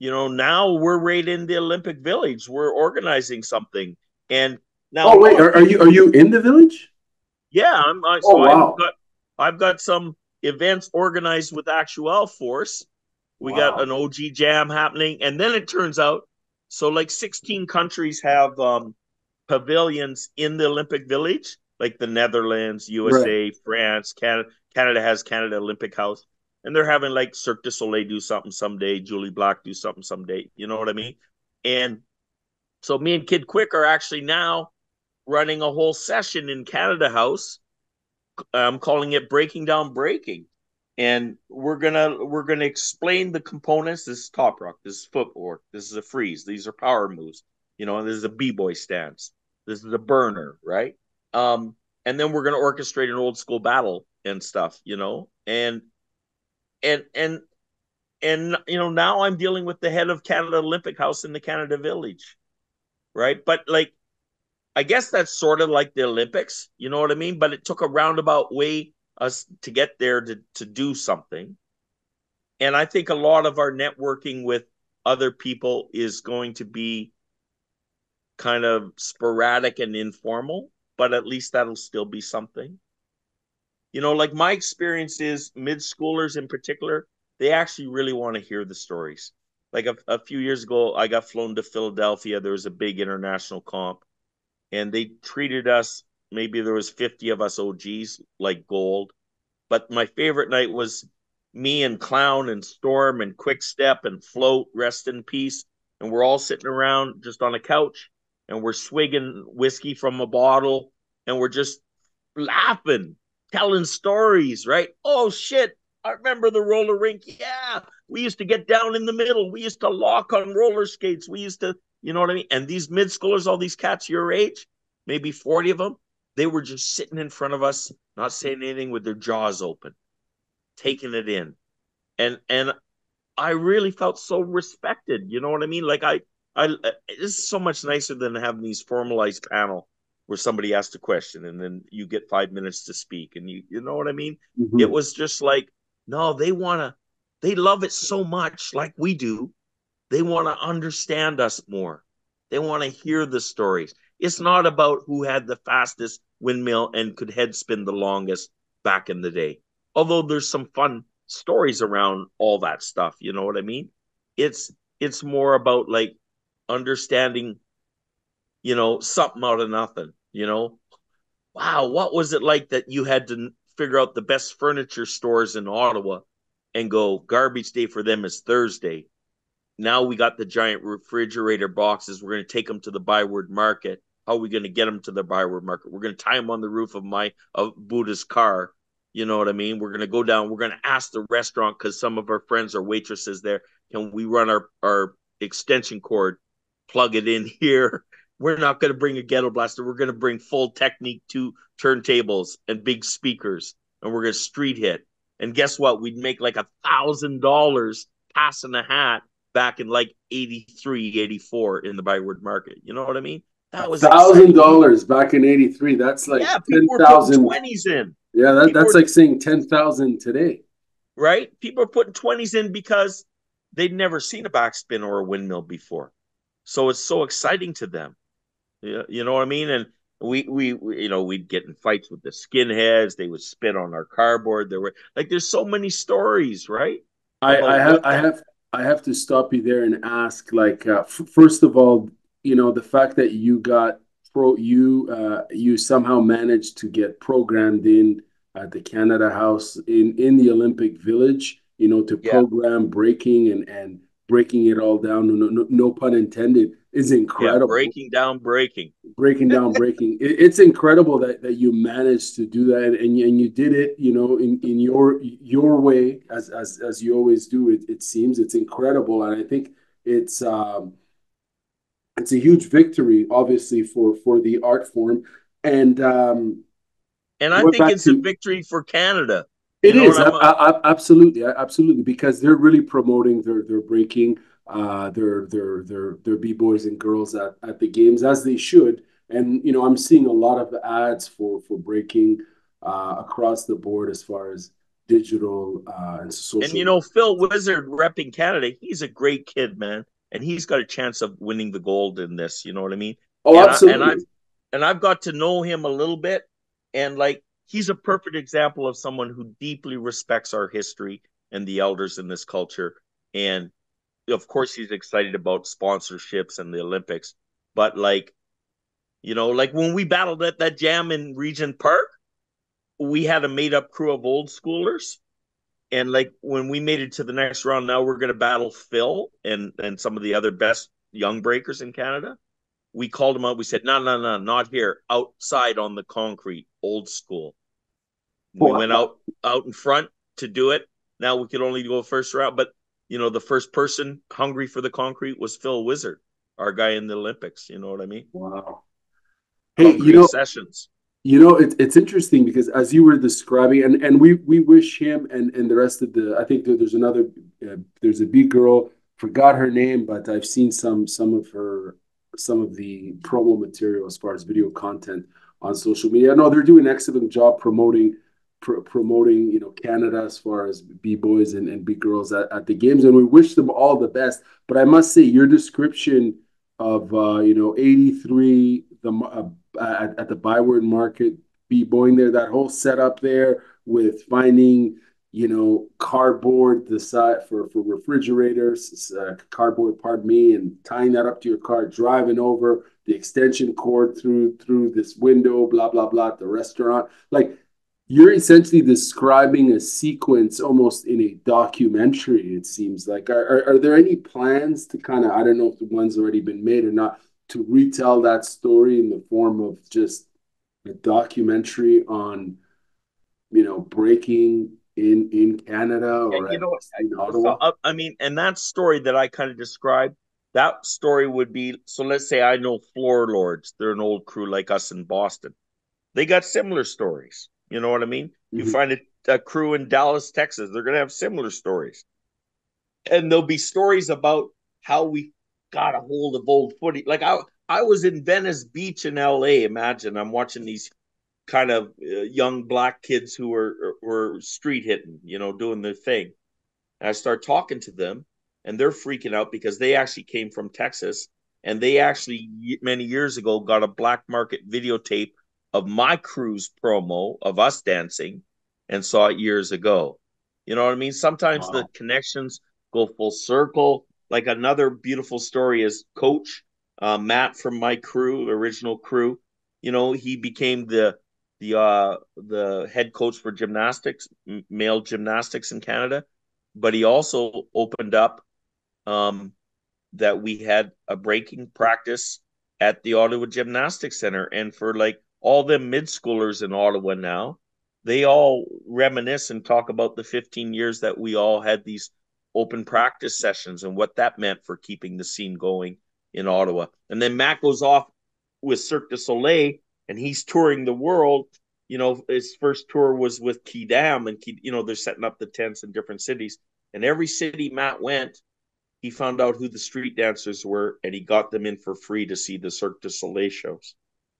now we're right in the Olympic Village. We're organizing something, and now Oh, a wait. lot of people, Are you in the village? yeah, Oh, so wow. I've got some events organized with Actual Force. We got Wow. an OG jam happening, and then it turns out, so like 16 countries have pavilions in the Olympic Village, like the Netherlands, Right. USA, France, Canada. Canada has Canada Olympic House, and they're having like Cirque du Soleil do something someday, Julie Black do something someday. You know what I mean? And so me and Kid Quick are actually now running a whole session in Canada House. I'm calling it Breaking Down Breaking. And we're gonna explain the components. This is top rock. This is footwork. This is a freeze. These are power moves. This is a b-boy stance. This is a burner, right? And then we're gonna orchestrate an old school battle and stuff. And now I'm dealing with the head of Canada Olympic House in the Canada Village, right? But like, I guess that's sort of like the Olympics, you know what I mean? But it took a roundabout way us to get there to do something. And I think a lot of our networking with other people is going to be kind of sporadic and informal, but at least that'll still be something. Like my experience is mid schoolers in particular, they actually really want to hear the stories. Like a few years ago, I got flown to Philadelphia. There was a big international comp, and they treated us. Maybe there was 50 of us OGs like gold. But my favorite night was me and Clown and Storm and Quick Step and Float, rest in peace. And we're all sitting around just on a couch and we're swigging whiskey from a bottle and we're just laughing, telling stories, right? Oh shit, I remember the roller rink. Yeah, we used to get down in the middle. We used to lock on roller skates. We used to, you know what I mean? And these mid schoolers, all these cats your age, maybe 40 of them, they were just sitting in front of us, not saying anything with their jaws open, taking it in. And I really felt so respected. You know what I mean? Like I this is so much nicer than having these formalized panel where somebody asks a question and then you get 5 minutes to speak and you know what I mean? It Mm-hmm. was just like, no, they love it so much like we do. They want to understand us more. They want to hear the stories. It's not about who had the fastest windmill and could head spin the longest back in the day. Although there's some fun stories around all that stuff, you know what I mean? It's it's more about like understanding, something out of nothing, Wow, what was it like that you had to figure out the best furniture stores in Ottawa and go garbage day for them is Thursday. Now we got the giant refrigerator boxes. We're going to take them to the Byward Market. How are we going to get them to the Byward Market? We're going to tie them on the roof of Buddha's car. You know what I mean? We're going to go down. We're going to ask the restaurant because some of our friends are waitresses there. Can we run our extension cord, plug it in here? We're not going to bring a ghetto blaster. We're going to bring full Technique 2 turntables and big speakers, and we're going to street hit. And guess what? We'd make like $1,000 passing a hat back in like 83, 84 in the Byward Market. You know what I mean? A That was thousand exciting. dollars back in '83. That's like Yeah, people ten were putting thousand. 20s in. Yeah, People that's were, like saying 10,000 today. right? People were putting 20s in because they'd never seen a backspin or a windmill before. So it's so exciting to them. You know what I mean? And we'd get in fights with the skinheads. They would spit on our cardboard. There were like, there's so many stories, right? I, I About have what I that, have I have to stop you there and ask, like, first of all, the fact that you somehow managed to get programmed in at the Canada House in the Olympic Village, to yeah, program breaking and breaking it all down. No pun intended, is yeah, incredible. breaking down, breaking. Breaking down breaking, it's incredible that you managed to do that, and you did it, in your way, as you always do. It seems it's incredible, and I think it's um it's a huge victory, obviously, for the art form. And And I going think back it's a to, victory for Canada. You it know what is, I'm absolutely, absolutely, because they're really promoting their breaking, their b-boys and girls at the games, as they should. And I'm seeing a lot of ads for breaking across the board, as far as digital and and social. Phil Wizard repping Canada, he's a great kid, man. And he's got a chance of winning the gold in this, you know what I mean? Oh, And I and absolutely. I've and I've got to know him a little bit, and like he's a perfect example of someone who deeply respects our history and the elders in this culture. And of course he's excited about sponsorships and the Olympics. But like when we battled at that jam in Regent Park, we had a made up crew of old schoolers, and like when we made it to the next round, now we're going to battle Phil and some of the other best young breakers in Canada. We called them out. We said, no, no, no, not here. Outside on the concrete, old school. We went Wow. out in front to do it. Now we could only go first round, but the first person hungry for the concrete was Phil Wizard, our guy in the Olympics. You know what I mean? Wow. Hey, Hungry sessions. it's interesting, because as you were describing, and we wish him and the rest of the, I think that there's a big girl, forgot her name, but I've seen some of the promo material as far as video content on social media. No, they're doing an excellent job promoting, Canada, as far as b-boys and b-girls at the games, and we wish them all the best. But I must say, your description of '83, at the Byward Market, be going there, that whole setup there with finding cardboard the side for refrigerators, cardboard, pardon me, and tying that up to your car, driving over the extension cord through this window, blah blah blah, at the restaurant. Like you're essentially describing a sequence almost in a documentary. It seems like. Are there any plans to kind of, I don't know if the one's already been made or not, to retell that story in the form of just a documentary on breaking in Canada And or you at know, least in so Ottawa? I mean, and that story that I kind of described, that story would be so. Let's say I know Floor Lords; they're an old crew like us in Boston. They got similar stories. You know what I mean? You Mm-hmm. find a crew in Dallas, Texas; they're going to have similar stories, and there'll be stories about how we got a hold of old footy. Like I was in Venice Beach in L.A. Imagine I'm watching these kind of young black kids who were street hitting, doing their thing. And I start talking to them, and they're freaking out because they actually came from Texas, and they actually many years ago got a black market videotape of my cruise promo of us dancing, and saw it years ago. You know what I mean? Sometimes the Wow. connections go full circle. Like another beautiful story is Coach Matt from my crew, original crew. He became the head coach for gymnastics, male gymnastics in Canada, but he also opened up um, that we had a breaking practice at the Ottawa Gymnastics Center. And for like all the mid schoolers in Ottawa now, they all reminisce and talk about the 15 years that we all had these open practice sessions and what that meant for keeping the scene going in Ottawa. And then Matt goes off with Cirque du Soleil and he's touring the world. His first tour was with Kidam, and they're setting up the tents in different cities. And every city Matt went, he found out who the street dancers were, and he got them in for free to see the Cirque du Soleil shows.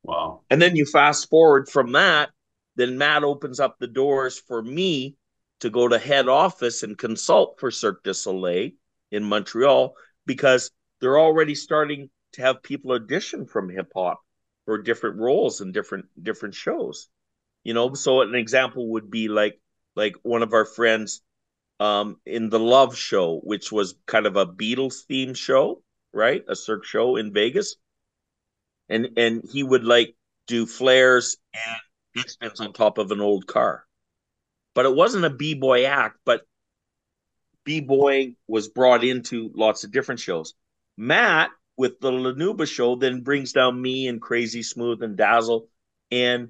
Wow. And then you fast forward from that, then Matt opens up the doors for me to go to head office and consult for Cirque du Soleil in Montreal, because they're already starting to have people audition from hip hop for different roles and different shows. So an example would be like one of our friends in the Love Show, which was kind of a Beatles themed show, right? A Cirque show in Vegas, and he would like do flares and pitch spins on top of an old car. But it wasn't a b-boy act, but b-boy was brought into lots of different shows. Matt with the Lanuba show then brings down me and Crazy Smooth and Dazzle, and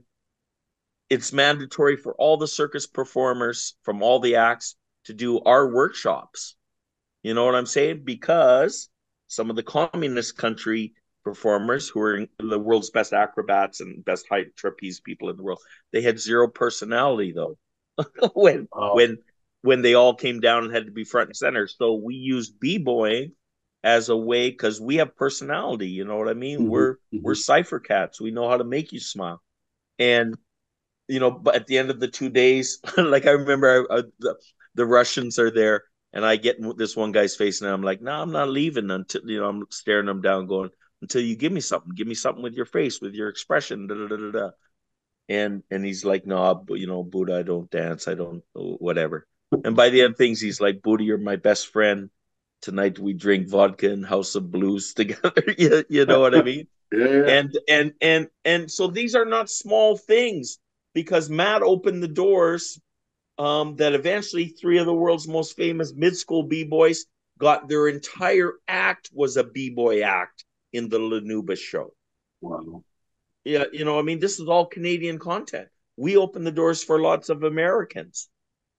it's mandatory for all the circus performers from all the acts to do our workshops. You know what I'm saying? Because some of the communist country performers who are the world's best acrobats and best height trapeze people in the world, they had zero personality though. when Wow. when when they all came down and had to be front and center. So we used b-boying as a way because we have personality. You know what I mean? Mm-hmm. We're Mm-hmm. cipher cats. We know how to make you smile. And but at the end of the 2 days, like I remember the Russians are there, and I get in this one guy's face, and I'm like, no, I'm not leaving until, I'm staring him down, going, until you give me something with your face, with your expression, da, da, da, da, da. And he's like, no, Buddha, I don't dance, I don't, whatever. And by the end of things, he's like, Buddha, you're my best friend. Tonight we drink vodka and House of Blues together. You know what I mean? Yeah, yeah. And so these are not small things, because Matt opened the doors, that eventually three of the world's most famous mid-school b-boys got their entire act was a b-boy act in the Lanuba show. Wow. Yeah, I mean, this is all Canadian content. We open the doors for lots of Americans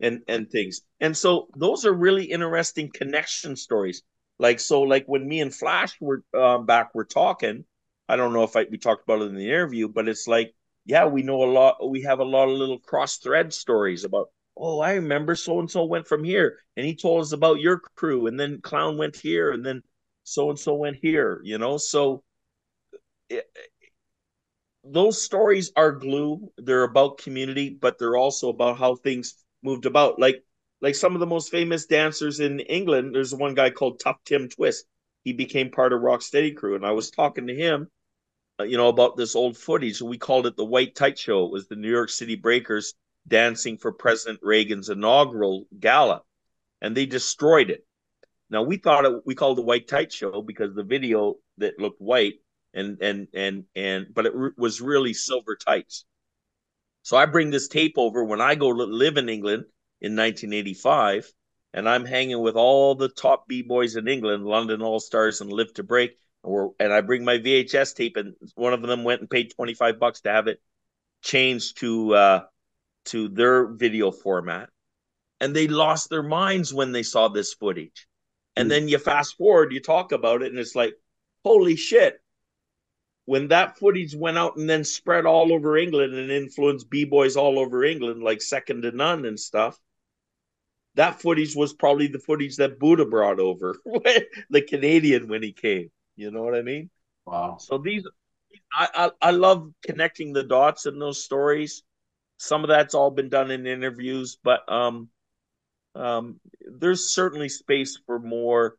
and things. And so those are really interesting connection stories. Like when me and Flash were were talking, I don't know if we talked about it in the interview, but it's like, yeah, we know a lot. We have a lot of little cross thread stories about, oh, I remember so and so went from here, and he told us about your crew, and then Clown went here, and then so and so went here. So it, those stories are glue. They're about community, but they're also about how things moved about. Like some of the most famous dancers in England, there's one guy called Tough Tim Twist. He became part of Rocksteady Crew, and I was talking to him, about this old footage. We called it the White Tight Show. It was the New York City Breakers dancing for President Reagan's inaugural gala, and they destroyed it. Now we called it the White Tight Show because the video that looked white but it was really silver tights. So I bring this tape over when I go live in England in 1985, and I'm hanging with all the top b-boys in England, London All Stars and Live to Break, and I bring my VHS tape, and one of them went and paid $25 to have it changed to their video format, and they lost their minds when they saw this footage. And then you fast forward, you talk about it, and it's like, holy shit. When that footage went out and then spread all over England and influenced b-boys all over England, like Second to None and stuff, that footage was probably the footage that Buddha brought over, the Canadian, when he came. You know what I mean? Wow. So I love connecting the dots in those stories. Some of that's all been done in interviews, but there's certainly space for more,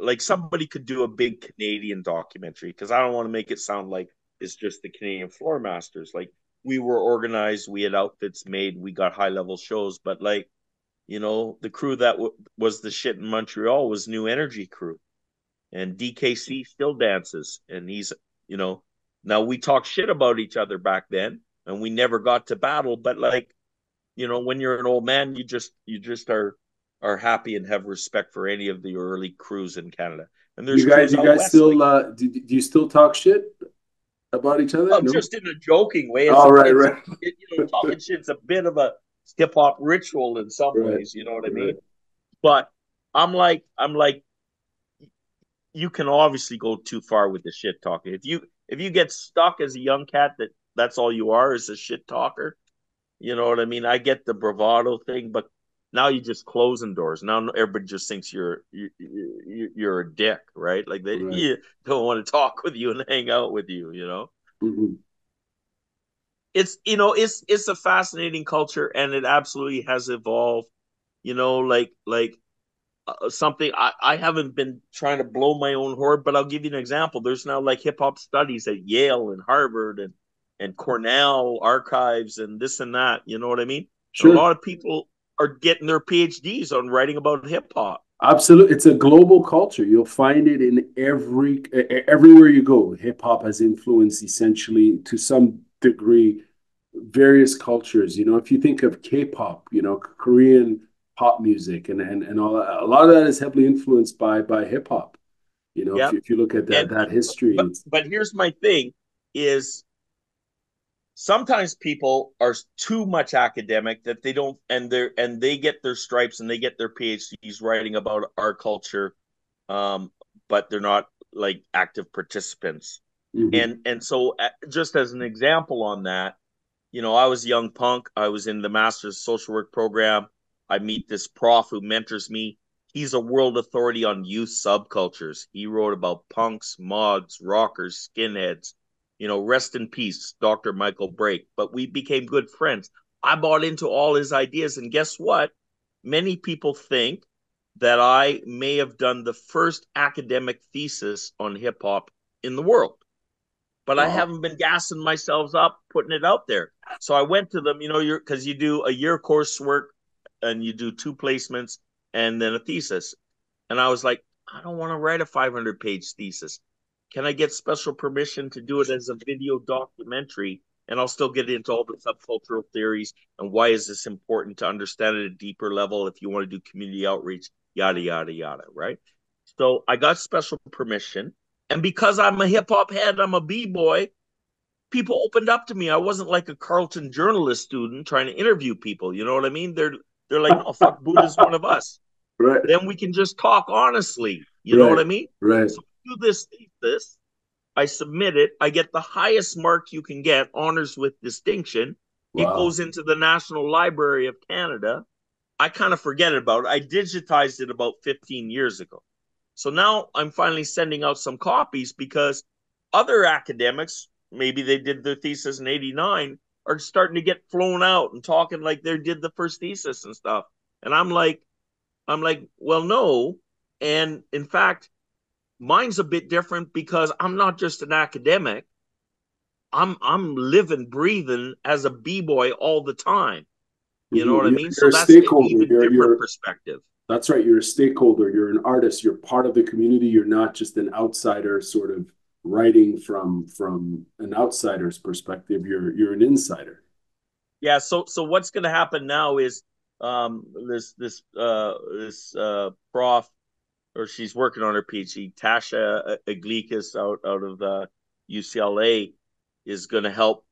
like somebody could do a big Canadian documentary, because I don't want to make it sound like it's just the Canadian Floor Masters. Like, we were organized, we had outfits made, we got high level shows, but like, you know, the crew that was the shit in Montreal was New Energy crew, and DKC still dances, and he's, you know, now we talk shit about each other back then, and we never got to battle, but like, you know, when you're an old man, you just are happy and have respect for any of the early crews in Canada. And there's crews You out guys west, still like, do you still talk shit about each other? No. just in a joking way. Oh, right, right, You know, talking shit's a bit of a hip hop ritual in some right, ways. You know what I right. mean? But I'm like, you can obviously go too far with the shit talking. If you get stuck as a young cat that's all you are, is a shit talker. You know what I mean? I get the bravado thing, but now you're just closing doors. Now everybody just thinks you're a dick, right? Like they Right. you don't want to talk with you and hang out with you. You know, Mm-hmm. it's, you know, it's a fascinating culture, and it absolutely has evolved. You know, something I haven't been trying to blow my own horn, but I'll give you an example. There's now like hip hop studies at Yale and Harvard and Cornell archives and this and that. You know what I mean? And a Sure. lot of people are getting their PhDs on writing about hip hop. Absolutely. It's a global culture. You'll find it in everywhere you go. Hip hop has influenced essentially to some degree various cultures. You know, if you think of K-pop, you know, Korean pop music and all that, a lot of that is heavily influenced by hip hop. You know, Yeah. if you look at And that history, it's but here's my thing is, sometimes people are too much academic that they don't, and they get their stripes and they get their PhDs writing about our culture, um, but they're not like active participants. mhm. And so, just as an example on that, you know, I was a young punk. I was in the master's social work program. I meet this prof who mentors me. He's a world authority on youth subcultures. He wrote about punks, mods, rockers, skinheads. You know, rest in peace, Dr. Michael Brake. But we became good friends. I bought into all his ideas. And guess what? Many people think that I may have done the first academic thesis on hip hop in the world, but I Wow. haven't been gassing myself up, putting it out there. So I went to them, you know, because you do a year coursework and you do 2 placements and then a thesis. And I was like, I don't want to write a 500-page thesis. Can I get special permission to do it as a video documentary? And I'll still get into all the subcultural theories and why is this important to understand at a deeper level if you want to do community outreach, yada, yada, yada, right? So I got special permission. And because I'm a hip hop head, I'm a b-boy, people opened up to me. I wasn't like a Carleton journalist student trying to interview people. You know what I mean? They're like, no, fuck, Buddha's one of us. Right, Then we can just talk honestly. You know what right, I mean? right. So I do this thesis. I submit it. I get the highest mark you can get, honors with distinction. It Wow. goes into the National Library of Canada. I kind of forget about it. I digitized it about 15 years ago. So now I'm finally sending out some copies because other academics, maybe they did their thesis in 89, are starting to get flown out and talking like they did the first thesis and stuff. And I'm like, well, no. And in fact, mine's a bit different because I'm not just an academic. I'm living, breathing as a b-boy all the time. You know Mhm. what I mean? You're So a that's an stakeholder. even different perspective. That's right. You're a stakeholder. You're an artist. You're part of the community. You're not just an outsider, sort of writing from an outsider's perspective. You're an insider. Yeah. So what's going to happen now is this prof, or she's working on her PhD, Tasha Iglikas out of UCLA, is going to help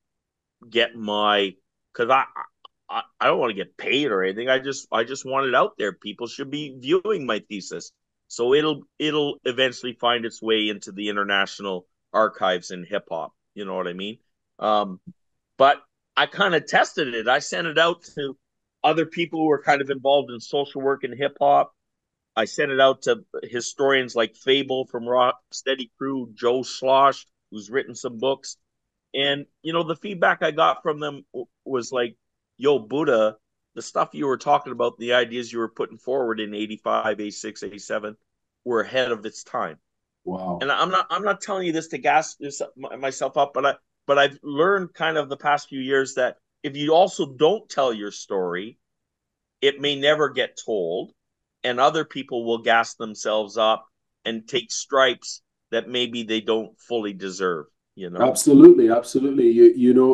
get my, because I don't want to get paid or anything. I just want it out there. People should be viewing my thesis, so it'll eventually find its way into the international archives in hip hop. You know what I mean? But I kind of tested it. I sent it out to other people who are kind of involved in social work and hip hop. I sent it out to historians like Fable from Raw Steady Crew, Joe Slosh, who's written some books. And, the feedback I got from them was like, yo, Buddha, the stuff you were talking about, the ideas you were putting forward in 85, 86, 87 were ahead of its time. Wow. And I'm not telling you this to gas myself up, but I've learned kind of the past few years that if you also don't tell your story, it may never get told, and other people will gas themselves up and take stripes that maybe they don't fully deserve, you know? Absolutely, absolutely.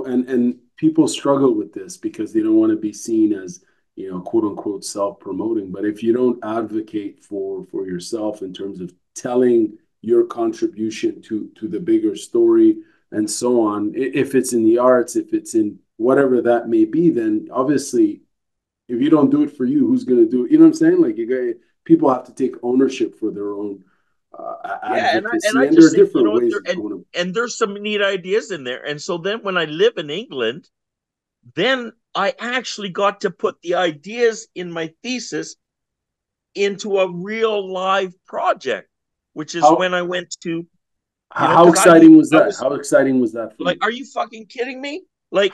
And people struggle with this because they don't want to be seen as, quote unquote self-promoting. But if you don't advocate for yourself in terms of telling your contribution to the bigger story and so on, if it's in the arts, if it's in whatever that may be, then obviously if you don't do it for you, who's going to do it? You know what I'm saying? Like people have to take ownership for their own Yeah, and advocacy, I and there are just think, different ways there, of going. and there's some neat ideas in there. And so then when I live in England, then I actually got to put the ideas in my thesis into a real live project, which is How when I went to, how because exciting was I that? was How exciting was that for like, you? are you fucking kidding me? Like,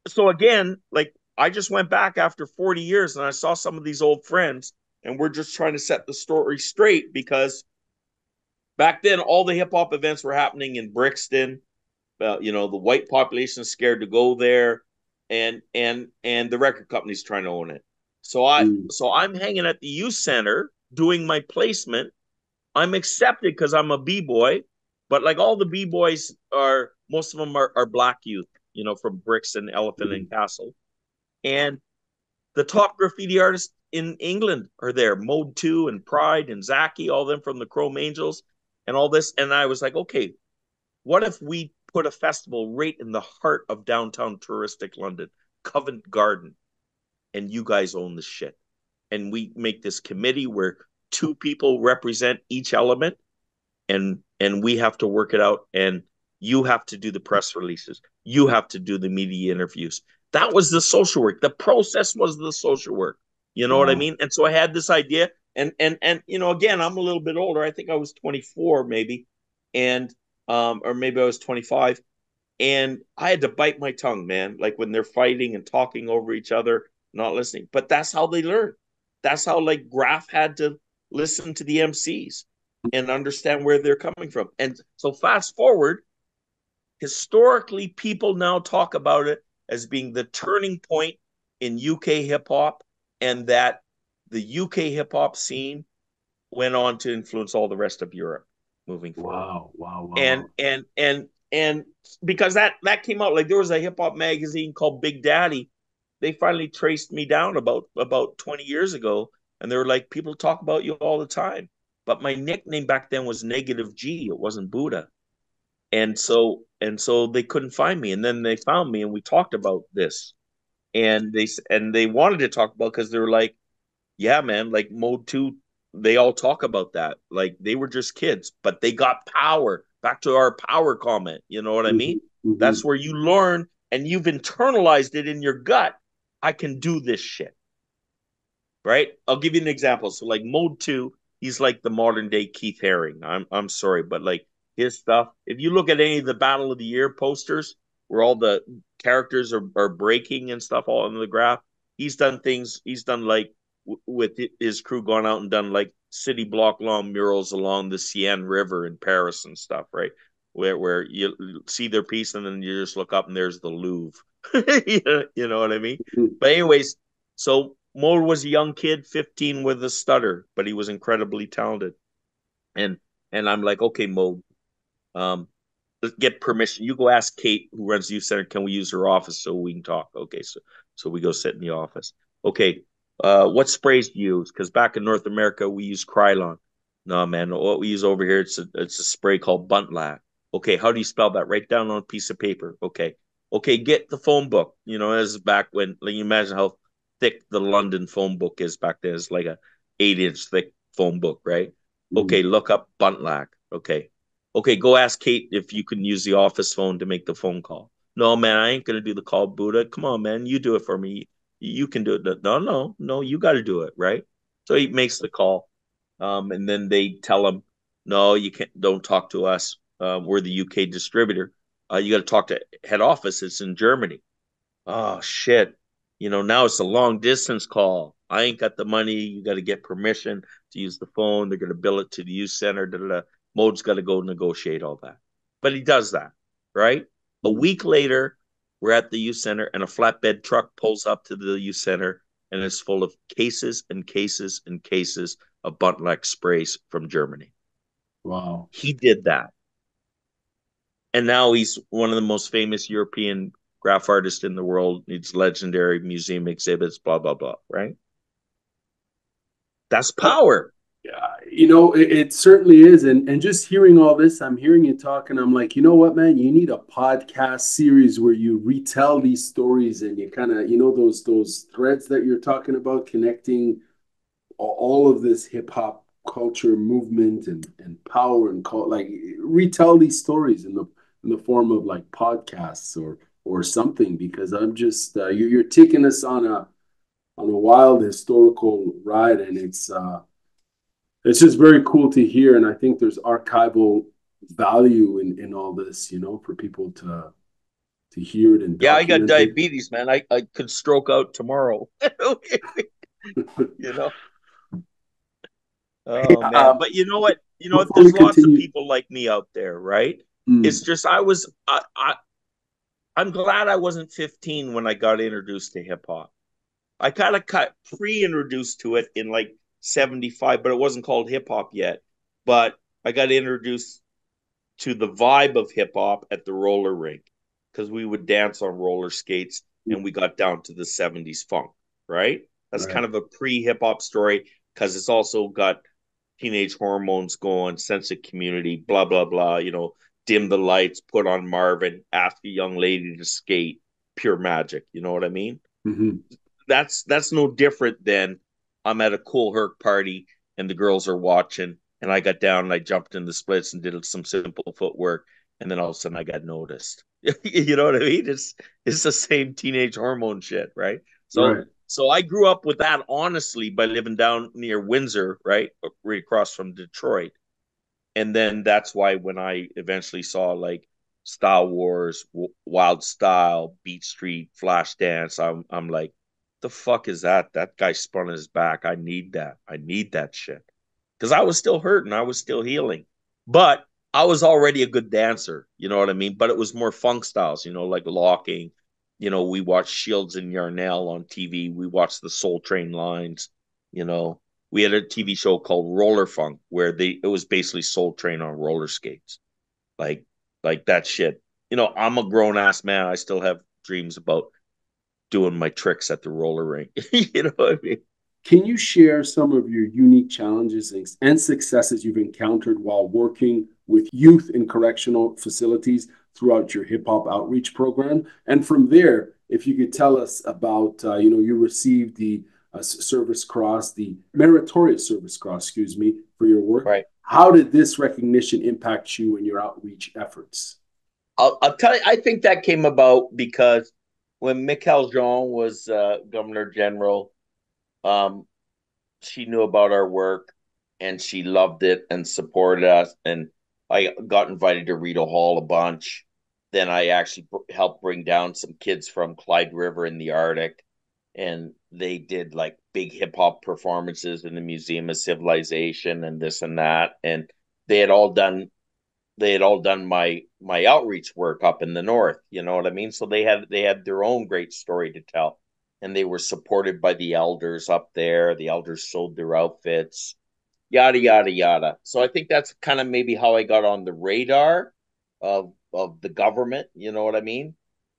so again, like I just went back after 40 years and I saw some of these old friends, and we're just trying to set the story straight because back then all the hip hop events were happening in Brixton. The white population is scared to go there, and the record company's trying to own it. So I Mm. so I'm hanging at the youth center doing my placement. I'm accepted because I'm a b-boy, but like all the b-boys are, most of them are black youth, from Brixton, Elephant Mm. and Castle. And the top graffiti artists in England are there. Mode 2 and Pride and Zaki, all of them from the Chrome Angels and all this. And I was like, okay, what if we put a festival right in the heart of downtown touristic London, Covent Garden, and you guys own the shit? And we make this committee where two people represent each element, and we have to work it out, and you have to do the press releases, you have to do the media interviews. That was the social work. The process was the social work. You know what I Wow. mean? And so I had this idea, and again, I'm a little bit older. I think I was 24 maybe, and or maybe I was 25, and I had to bite my tongue, man, like when they're fighting and talking over each other, not listening. But that's how they learn. That's how, like, Graf had to listen to the MCs and understand where they're coming from. And so fast forward, historically, people now talk about it as being the turning point in UK hip hop, and that the UK hip hop scene went on to influence all the rest of Europe moving forward. Wow. Wow. Wow. And Wow. because that came out, like there was a hip hop magazine called Big Daddy. They finally traced me down about 20 years ago, and they were like, people talk about you all the time, but my nickname back then was Negative G. It wasn't Buddha. And so they couldn't find me, and then they found me, and we talked about this, and they wanted to talk about, because they were like, yeah, man, like Mode 2, they all talk about that. Like they were just kids, but they got power. Back to our power comment, you know what I Hmm. mean? Hmm. That's where you learn and you've internalized it in your gut. I can do this shit, right? I'll give you an example. So like Mode 2, he's like the modern day Keith Haring. I'm sorry, but like his stuff, if you look at any of the Battle of the Year posters where all the characters are breaking and stuff all in the graph, he's done like with his crew, gone out and done like city block long murals along the Seine River in Paris and stuff, right? where you see their piece and then you just look up and there's the Louvre. You know what I mean? Mhm. But anyways, so Mo was a young kid, 15 with a stutter, but he was incredibly talented. And and I'm like, okay, Mo, um, let's get permission. You go ask Kate, who runs the youth center, can we use her office so we can talk? Okay, so we go sit in the office. Okay, what sprays do you use? Because back in North America, we use Krylon. No, man, what we use over here, it's a spray called Buntlac. Okay, how do you spell that? Write down on a piece of paper. Okay, okay, get the phone book. You know, as back when, like, you imagine how thick the London phone book is back then. It's like a 8-inch thick phone book, right? Okay, Mhm. look up Buntlac. Okay, okay, go ask Kate if you can use the office phone to make the phone call. No, man, I ain't gonna do the call, Buddha. Come on, man, you do it for me. You can do it. No, no, no, you got to do it, right? So he makes the call, and then they tell him, no, you can't. Don't talk to us. We're the UK distributor. You got to talk to head office. It's in Germany. Oh shit. You know, now it's a long distance call. I ain't got the money. You got to get permission to use the phone. They're going to bill it to the youth center. Da, da, da. Mode's got to go negotiate all that. But he does that, right? A Mhm. week later, we're at the youth center and a flatbed truck pulls up to the youth center and it's full of cases and cases and cases of Buntlack sprays from Germany. Wow. He did that. And now he's one of the most famous European graph artists in the world. Needs legendary museum exhibits, blah blah blah. Right? That's power. Yeah, it certainly is. And just hearing all this, I'm hearing you talk, and I'm like, you know what, man, you need a podcast series where you retell these stories and you kind of, those threads that you're talking about, connecting all of this hip hop culture movement and power and like retell these stories in the form of like podcasts or something, because I'm just you're taking us on a wild historical ride, and it's just very cool to hear. And I think there's archival value in all this, for people to hear it and Yeah, I got document it. diabetes, man. I could stroke out tomorrow. You know. Hey, Oh man. But you know what? You know, before we there's lots of continue, people like me out there, right? It's mm, just I'm glad I wasn't 15 when I got introduced to hip hop. I kind of got pre-introduced to it in like 75, but it wasn't called hip hop yet. But I got introduced to the vibe of hip hop at the roller rink because we would dance on roller skates and we got down to the 70s funk, right? That's right. kind of a pre-hip hop story because it's also got teenage hormones going, sense of community, blah, blah, blah, dim the lights, put on Marvin, ask a young lady to skate, pure magic. You know what I mean? Mhm. That's no different than I'm at a Cool Herc party and the girls are watching, and I got down and I jumped in the splits and did some simple footwork, and then all of a sudden I got noticed. You know what I mean? It's the same teenage hormone shit, right? So Right. so I grew up with that honestly by living down near Windsor, right, right across from Detroit, and then that's why when I eventually saw like Star Wars, Wild Style, Beat Street, Flashdance, I'm like, the fuck is that? That guy spun his back. I need that. I need that shit because I was still hurting. I was still healing, but I was already a good dancer. You know what I mean? But it was more funk styles. Like locking. We watched Shields and Yarnell on TV. We watched the Soul Train lines. You know, we had a TV show called Roller Funk where it was basically Soul Train on roller skates, like like that shit. I'm a grown ass man. I still have dreams about doing my tricks at the roller rink. You know what I mean? Can you share some of your unique challenges and successes you've encountered while working with youth in correctional facilities throughout your hip hop outreach program? And from there, if you could tell us about, you received the Service Cross, the Meritorious Service Cross, excuse me, for your work. Right. How did this recognition impact you in your outreach efforts? I'll tell you. I think that came about because when Michael Jean was Governor General, um, she knew about our work and she loved it and supported us. And I got invited to Rita Hall a bunch. Then I actually helped bring down some kids from Clyde River in the Arctic, and they did like big hip hop performances in the Museum of Civilization and this and that. And they had all done they had all done my outreach work up in the north, you know what I mean? So they had their own great story to tell. And they were supported by the elders up there. The elders sold their outfits, yada yada yada. So I think that's kind of maybe how I got on the radar of the government, you know what I mean?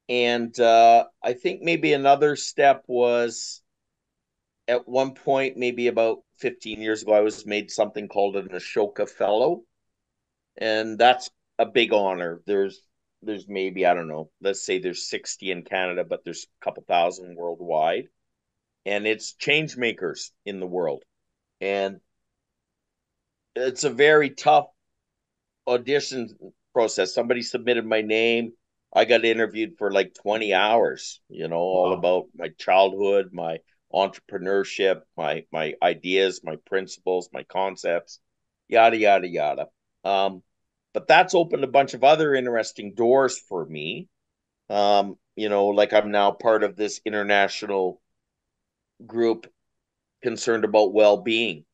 And I think maybe another step was at one point, maybe about 15 years ago, I was made something called an Ashoka Fellow, and that's a big honor. There's maybe, I don't know, let's say there's 60 in Canada, but there's a couple thousand worldwide, and it's change makers in the world. And it's a very tough audition process. Somebody submitted my name. I got interviewed for like 20 hours, you know, all Wow. about my childhood, my entrepreneurship, my ideas, my principles, my concepts, yada yada yada. Um, but that's opened a bunch of other interesting doors for me. You know, like I'm now part of this international group concerned about well-being,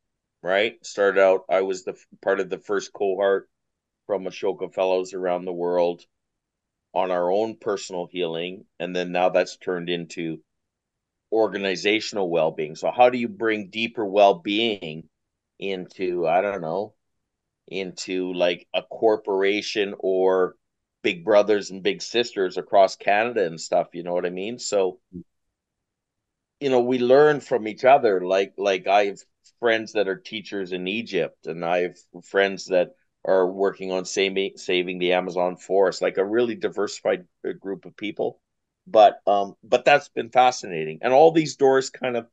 right? Started out, I was the part of the first cohort from Ashoka Fellows around the world on our own personal healing. And then now that's turned into organizational well being. So, how do you bring deeper well being into, I don't know, into like a corporation or big brothers and big sisters across Canada and stuff? You know what I mean? So, you know, we learn from each other. Like I have friends that are teachers in Egypt, and I have friends that are working on saving the Amazon forest, like a really diversified group of people. But that's been fascinating, and all these doors kind of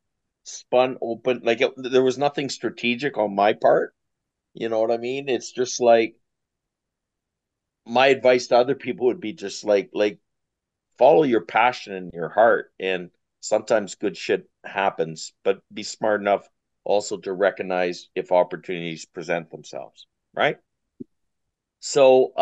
spun open. Like there was nothing strategic on my part. You know what I mean? It's just like my advice to other people would be just like follow your passion in your heart, and sometimes good shit happens, but be smart enough also to recognize if opportunities present themselves, right? So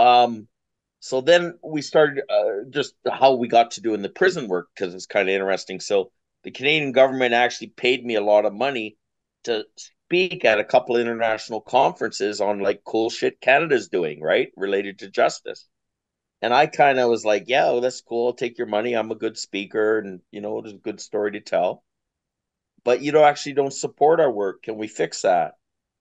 then we started just how we got to doing the prison work, because it's kind of interesting. So the Canadian government actually paid me a lot of money to speak at a couple international conferences on like cool shit Canada's doing, right, related to justice. And I kind of was like, yeah, well, that's cool. I'll take your money. I'm a good speaker, and you know, there's a good story to tell. But you don't actually don't support our work. Can we fix that?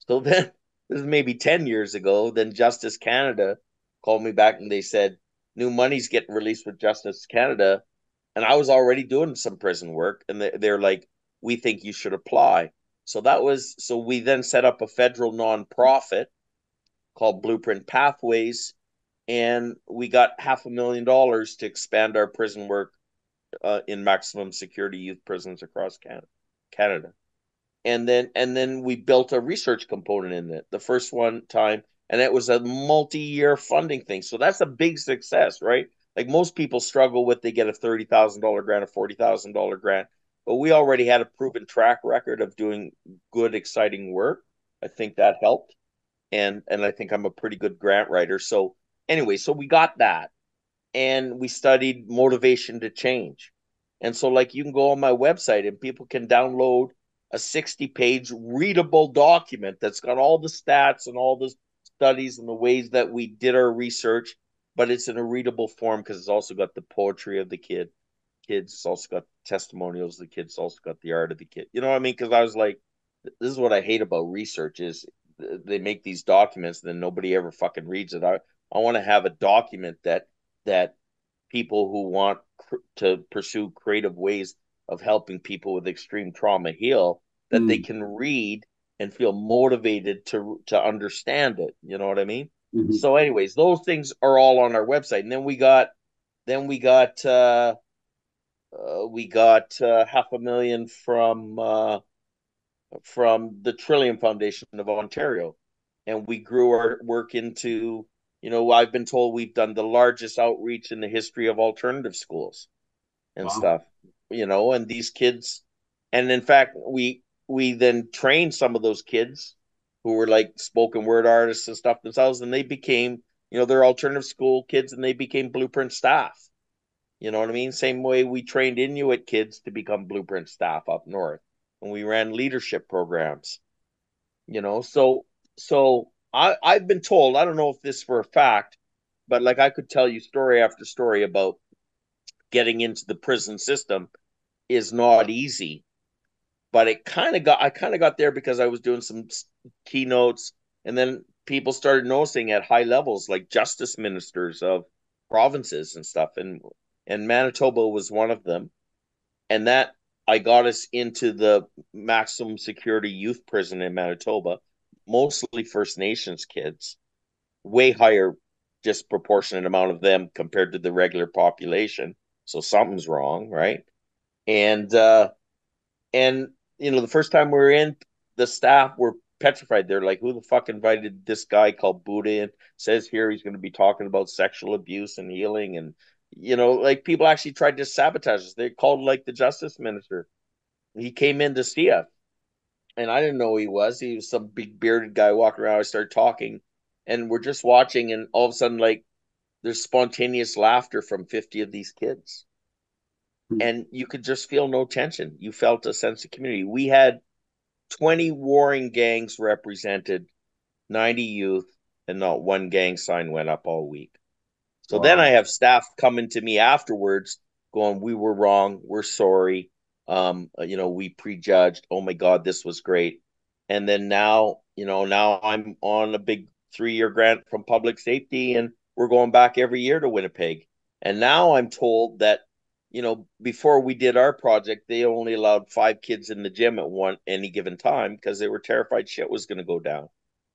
So then this is maybe 10 years ago. Then Justice Canada called me back and they said, new money's getting released with Justice Canada. And I was already doing some prison work. And they're like, we think you should apply. So we then set up a federal nonprofit called Blueprint Pathways, and we got $500,000 to expand our prison work in maximum security youth prisons across Canada. And then we built a research component in it the first one time, and it was a multi-year funding thing. So that's a big success, right? Like most people struggle with, they get a $30,000 grant, a $40,000 grant, but we already had a proven track record of doing good, exciting work. I think that helped, and I think I'm a pretty good grant writer. So anyway, so we got that, and we studied motivation to change. And so like you can go on my website and people can download a 60-page readable document that's got all the stats and all the studies and the ways that we did our research, but it's in a readable form because it's also got the poetry of the kids, it's also got testimonials of the kids, it's also got the art of the kid. You know what I mean? Because I was like, this is what I hate about research is they make these documents and then nobody ever fucking reads it. I want to have a document that people who want to pursue creative ways of helping people with extreme trauma heal, that they Mm. can read and feel motivated to understand it. You know what I mean? Mhm. So, anyways, those things are all on our website, and then we got 500,000 from the Trillium Foundation of Ontario. And we grew our work into, you know, I've been told we've done the largest outreach in the history of alternative schools and Wow. stuff, you know, and these kids, and in fact, we then trained some of those kids who were like spoken word artists and stuff themselves, and they became, you know, they're alternative school kids and they became Blueprint staff. You know what I mean? Same way we trained Inuit kids to become Blueprint staff up north, and we ran leadership programs. You know, so I've been told, I don't know if this for a fact, but like I could tell you story after story about getting into the prison system is not easy. But I kind of got there because I was doing some keynotes, and then people started noticing at high levels, like justice ministers of provinces and stuff, and Manitoba was one of them, and that I got us into the maximum security youth prison in Manitoba, mostly First Nations kids, way higher disproportionate amount of them compared to the regular population. So something's wrong, right? And and the first time we were in, the staff were petrified. They're like, "Who the fuck invited this guy called Buddha in? Says here he's going to be talking about sexual abuse and healing." And like people actually tried to sabotage us. They called like the justice minister. He came in to see us, and I didn't know who he was. He was some big bearded guy walking around. I started talking, and we're just watching, and all of a sudden, like, there's spontaneous laughter from 50 of these kids, Hmm. and you could just feel no tension. You felt a sense of community. We had 20 warring gangs represented, 90 youth, and not one gang sign went up all week. So then I Wow. have staff coming to me afterwards going, "We were wrong. We're sorry. We prejudged. Oh my God, this was great." And then now I'm on a big 3-year grant from public safety, and we're going back every year to Winnipeg. And now I'm told that, before we did our project, they only allowed 5 kids in the gym at one any given time because they were terrified shit was going to go down.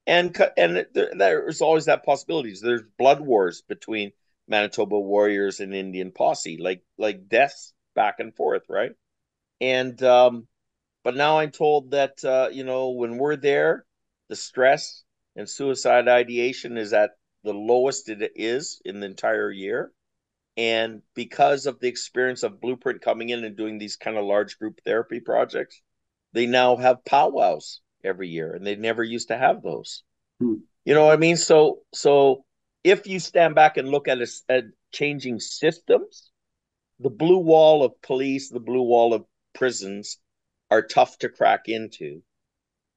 And there's always that possibility. There's blood wars between Manitoba Warriors and Indian Posse, like deaths back and forth, right? And but now I'm told that when we're there, the stress and suicide ideation is at the lowest it is in the entire year. And because of the experience of Blueprint coming in and doing these kind of large group therapy projects, they now have powwows every year, and they never used to have those. Hmm. You know what I mean? So if you stand back and look at changing systems, the blue wall of police, the blue wall of prisons are tough to crack into.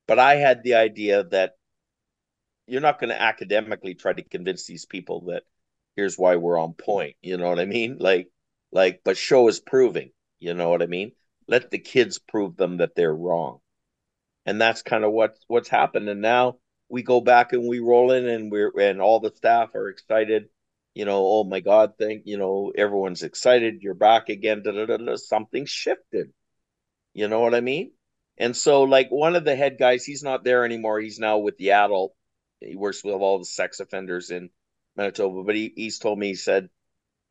But I had the idea that you're not going to academically try to convince these people that here's why we're on point. You know what I mean? But show is proving. You know what I mean? Let the kids prove them that they're wrong, and that's kind of what's happened. And now we go back and we roll in, and all the staff are excited. Oh my God, everyone's excited. You're back again. Da, da, da, da. Something shifted. You know what I mean? And so, like, one of the head guys, he's not there anymore. He's now with the adult. He works with all the sex offenders in Manitoba. But he's told me, he said,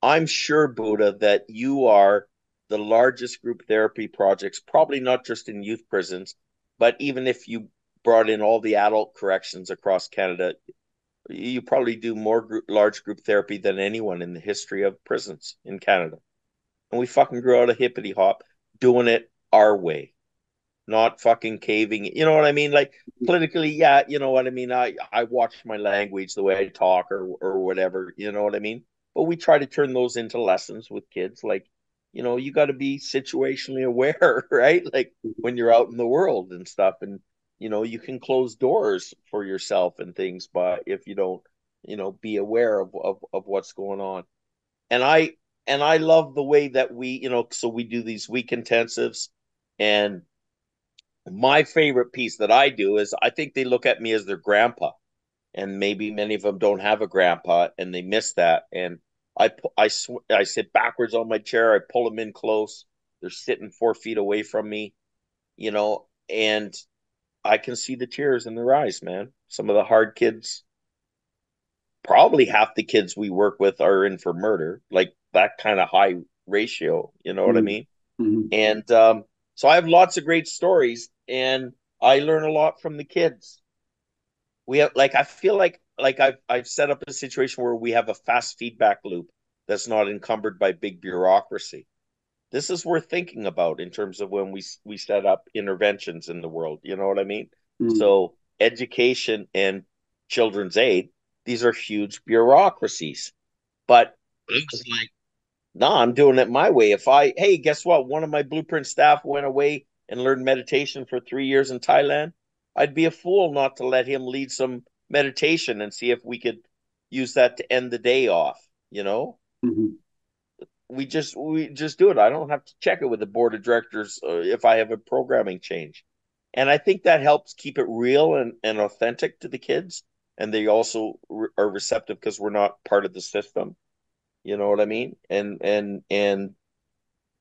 "I'm sure, Buddha, that you are the largest group therapy projects, probably not just in youth prisons, but even if you brought in all the adult corrections across Canada, you probably do more large group therapy than anyone in the history of prisons in Canada." And we fucking grew out of hippity hop doing it our way, not fucking caving. You know what I mean? Like politically, yeah, you know what I mean. I watch my language, the way I talk, or whatever. You know what I mean? But we try to turn those into lessons with kids. Like, you got to be situationally aware, right? Like when you're out in the world and stuff, and you can close doors for yourself and things, but if you don't, be aware of what's going on. And I love the way that so we do these week intensives, and my favorite piece that I do is I think they look at me as their grandpa, and maybe many of them don't have a grandpa and they miss that. And I sit backwards on my chair, I pull them in close. They're sitting 4 feet away from me, and I can see the tears in their eyes, man. Some of the hard kids, probably half the kids we work with are in for murder, like that kind of high ratio. You know what I Hmm. mean? Hmm. And so I have lots of great stories, and I learn a lot from the kids. We have I feel like I've set up a situation where we have a fast feedback loop that's not encumbered by big bureaucracy. This is worth thinking about in terms of when we set up interventions in the world. You know what I mean? Hmm. So education and children's aid, these are huge bureaucracies. But I was like, no, I'm doing it my way. Hey, guess what? One of my Blueprint staff went away and learned meditation for 3 years in Thailand. I'd be a fool not to let him lead some meditation and see if we could use that to end the day off, you know? Mhm. We just do it. I don't have to check it with the board of directors if I have a programming change. And I think that helps keep it real and authentic to the kids. And they also are receptive because we're not part of the system. You know what I mean? And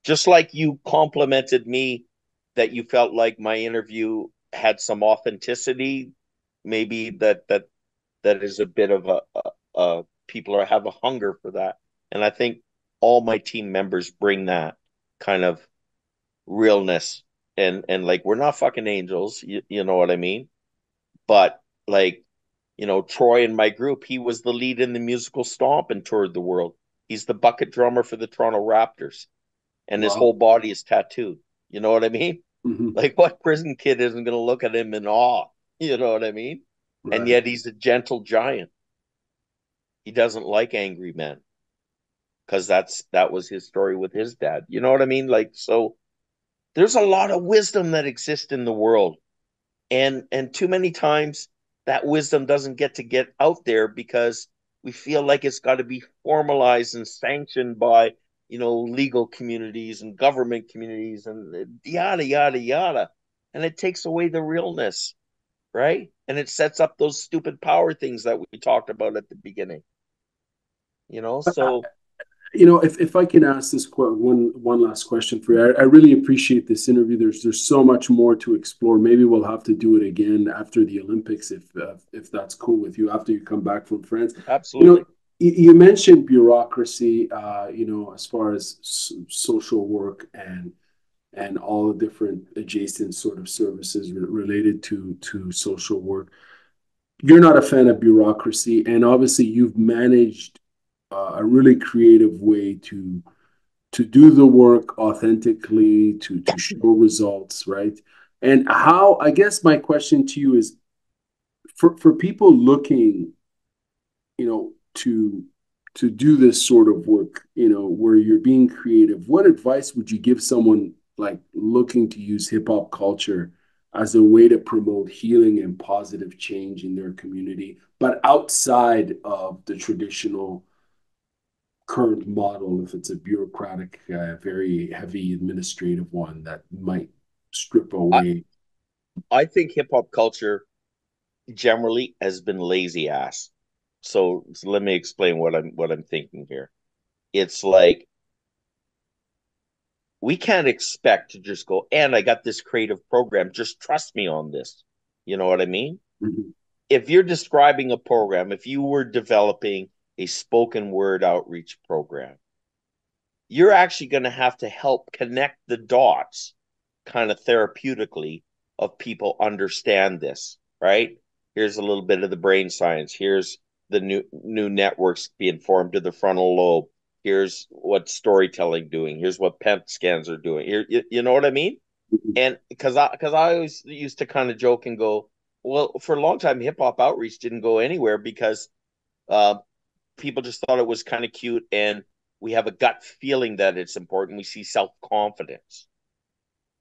just like you complimented me that you felt like my interview had some authenticity, maybe that is a bit of a people are have a hunger for that. And I think all my team members bring that kind of realness and like we're not fucking angels, you know what I mean? But like, Troy in my group, he was the lead in the musical Stomp and toured the world. He's the bucket drummer for the Toronto Raptors, and his whole Wow. body is tattooed. You know what I mean? Hmm. Like, what prison kid isn't going to look at him in awe? You know what I mean? And Right. yet he's a gentle giant. He doesn't like angry men because that was his story with his dad. You know what I mean? Like, so there's a lot of wisdom that exists in the world, and too many times that wisdom doesn't get out there because we feel like it's got to be formalized and sanctioned by legal communities and government communities and yada yada yada, and it takes away the realness, right? And it sets up those stupid power things that we talked about at the beginning, so If I can ask this one last question for you, I really appreciate this interview. There's so much more to explore. Maybe we'll have to do it again after the Olympics, if that's cool with you, after you come back from France. You know, absolutely. you mentioned bureaucracy. As far as social work and all the different adjacent sort of services related to social work. You're not a fan of bureaucracy, and obviously you've managed a really creative way to do the work authentically, to show results, right? And how, I guess my question to you is, for people looking, to do this sort of work, where you're being creative, what advice would you give someone like looking to use hip hop culture as a way to promote healing and positive change in their community, but outside of the traditional current model, if it's a bureaucratic, very heavy administrative one that might strip I, away. I think hip hop culture generally has been lazy ass. So let me explain what I'm thinking here. It's like we can't expect to just go, and I got this creative program, just trust me on this. You know what I mean? Mhm. If you're describing a program, if you were developing a spoken word outreach program, you're actually going to have to help connect the dots kind of therapeutically of people understand this, right? Here's a little bit of the brain science. Here's the new networks being formed to the frontal lobe. Here's what storytelling doing. Here's what PET scans are doing. Here, you know what I mean? And because I always used to kind of joke and go, well, for a long time, hip hop outreach didn't go anywhere because uh, people just thought it was kind of cute, and we have a gut feeling that it's important. We see self confidence,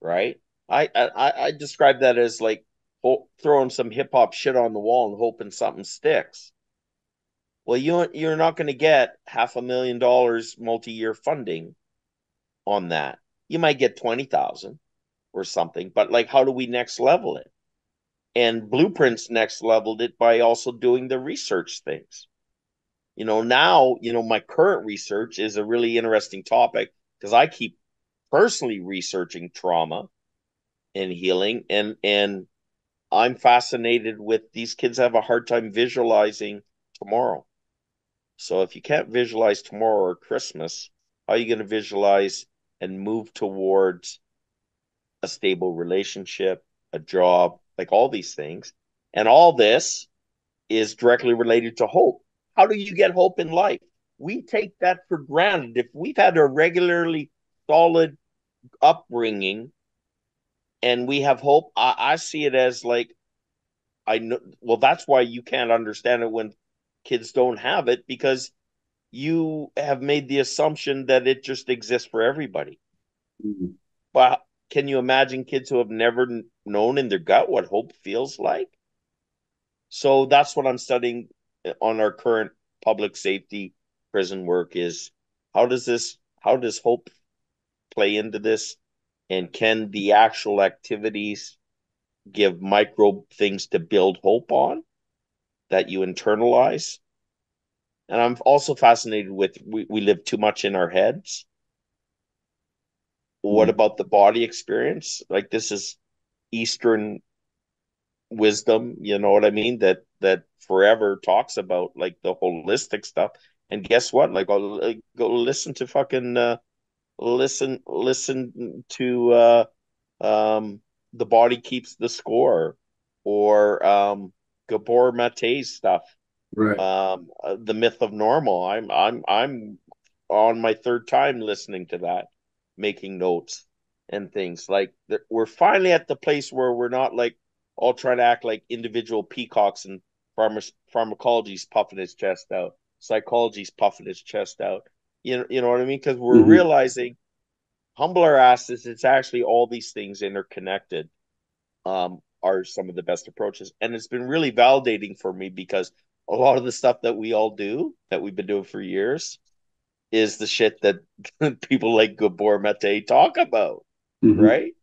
right? I describe that as like throwing some hip hop shit on the wall and hoping something sticks. Well, you're not going to get $500,000 multi-year funding on that. You might get 20,000 or something, but like, how do we next level it? And Blueprints next leveled it by also doing the research things. Now, my current research is a really interesting topic because I keep personally researching trauma and healing, and I'm fascinated with these kids have a hard time visualizing tomorrow. So if you can't visualize tomorrow or Christmas, how are you going to visualize and move towards a stable relationship, a job, like all these things? And all this is directly related to hope. How do you get hope in life? We take that for granted. If we've had a regularly solid upbringing and we have hope, I see it as like, I know, well, that's why you can't understand it when kids don't have it, because you have made the assumption that it just exists for everybody. Mhm. But can you imagine kids who have never known in their gut what hope feels like? So that's what I'm studying on our current public safety prison work is how does hope play into this? And can the actual activities give micro things to build hope on that you internalize? And I'm also fascinated with we live too much in our heads. What Mm. about the body experience? Like this is Eastern wisdom, you know what I mean? That forever talks about like the holistic stuff. And guess what? Like I'll go listen to fucking listen to um The Body Keeps the Score or Gabor Mate's stuff. Right. The Myth of Normal. I'm on my third time listening to that, making notes and things. Like we're finally at the place where we're not like all trying to act like individual peacocks and pharmacology's puffing his chest out, psychology's puffing his chest out. You know what I mean? Because we're Hmm. realizing humble our asses. It's actually all these things interconnected. Are some of the best approaches, and it's been really validating for me because a lot of the stuff that we all do that we've been doing for years is the shit that people like Gabor Mate talk about, Hmm. right?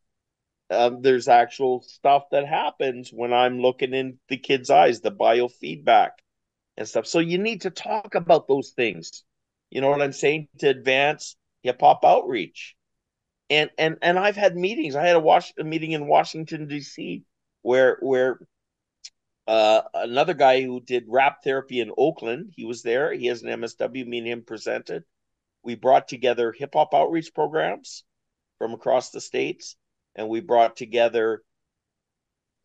There's actual stuff that happens when I'm looking in the kid's eyes, the biofeedback and stuff. So you need to talk about those things. You know what I'm saying? To advance hip hop outreach. And I've had meetings. I had a meeting in Washington D.C. where another guy who did rap therapy in Oakland, he was there. He has an MSW. Me and him presented. We brought together hip hop outreach programs from across the states, and we brought together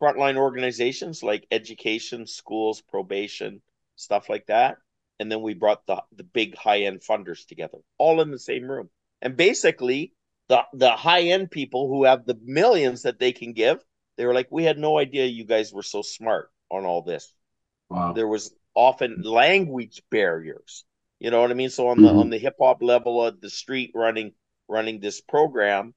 frontline organizations like education, schools, probation, stuff like that. And then we brought the big high end funders together, all in the same room. And basically, the high end people who have the millions that they can give, they were like, we had no idea you guys were so smart on all this. Wow. There was often language barriers. You know what I mean? So on Hmm. the hip hop level of the street running this program,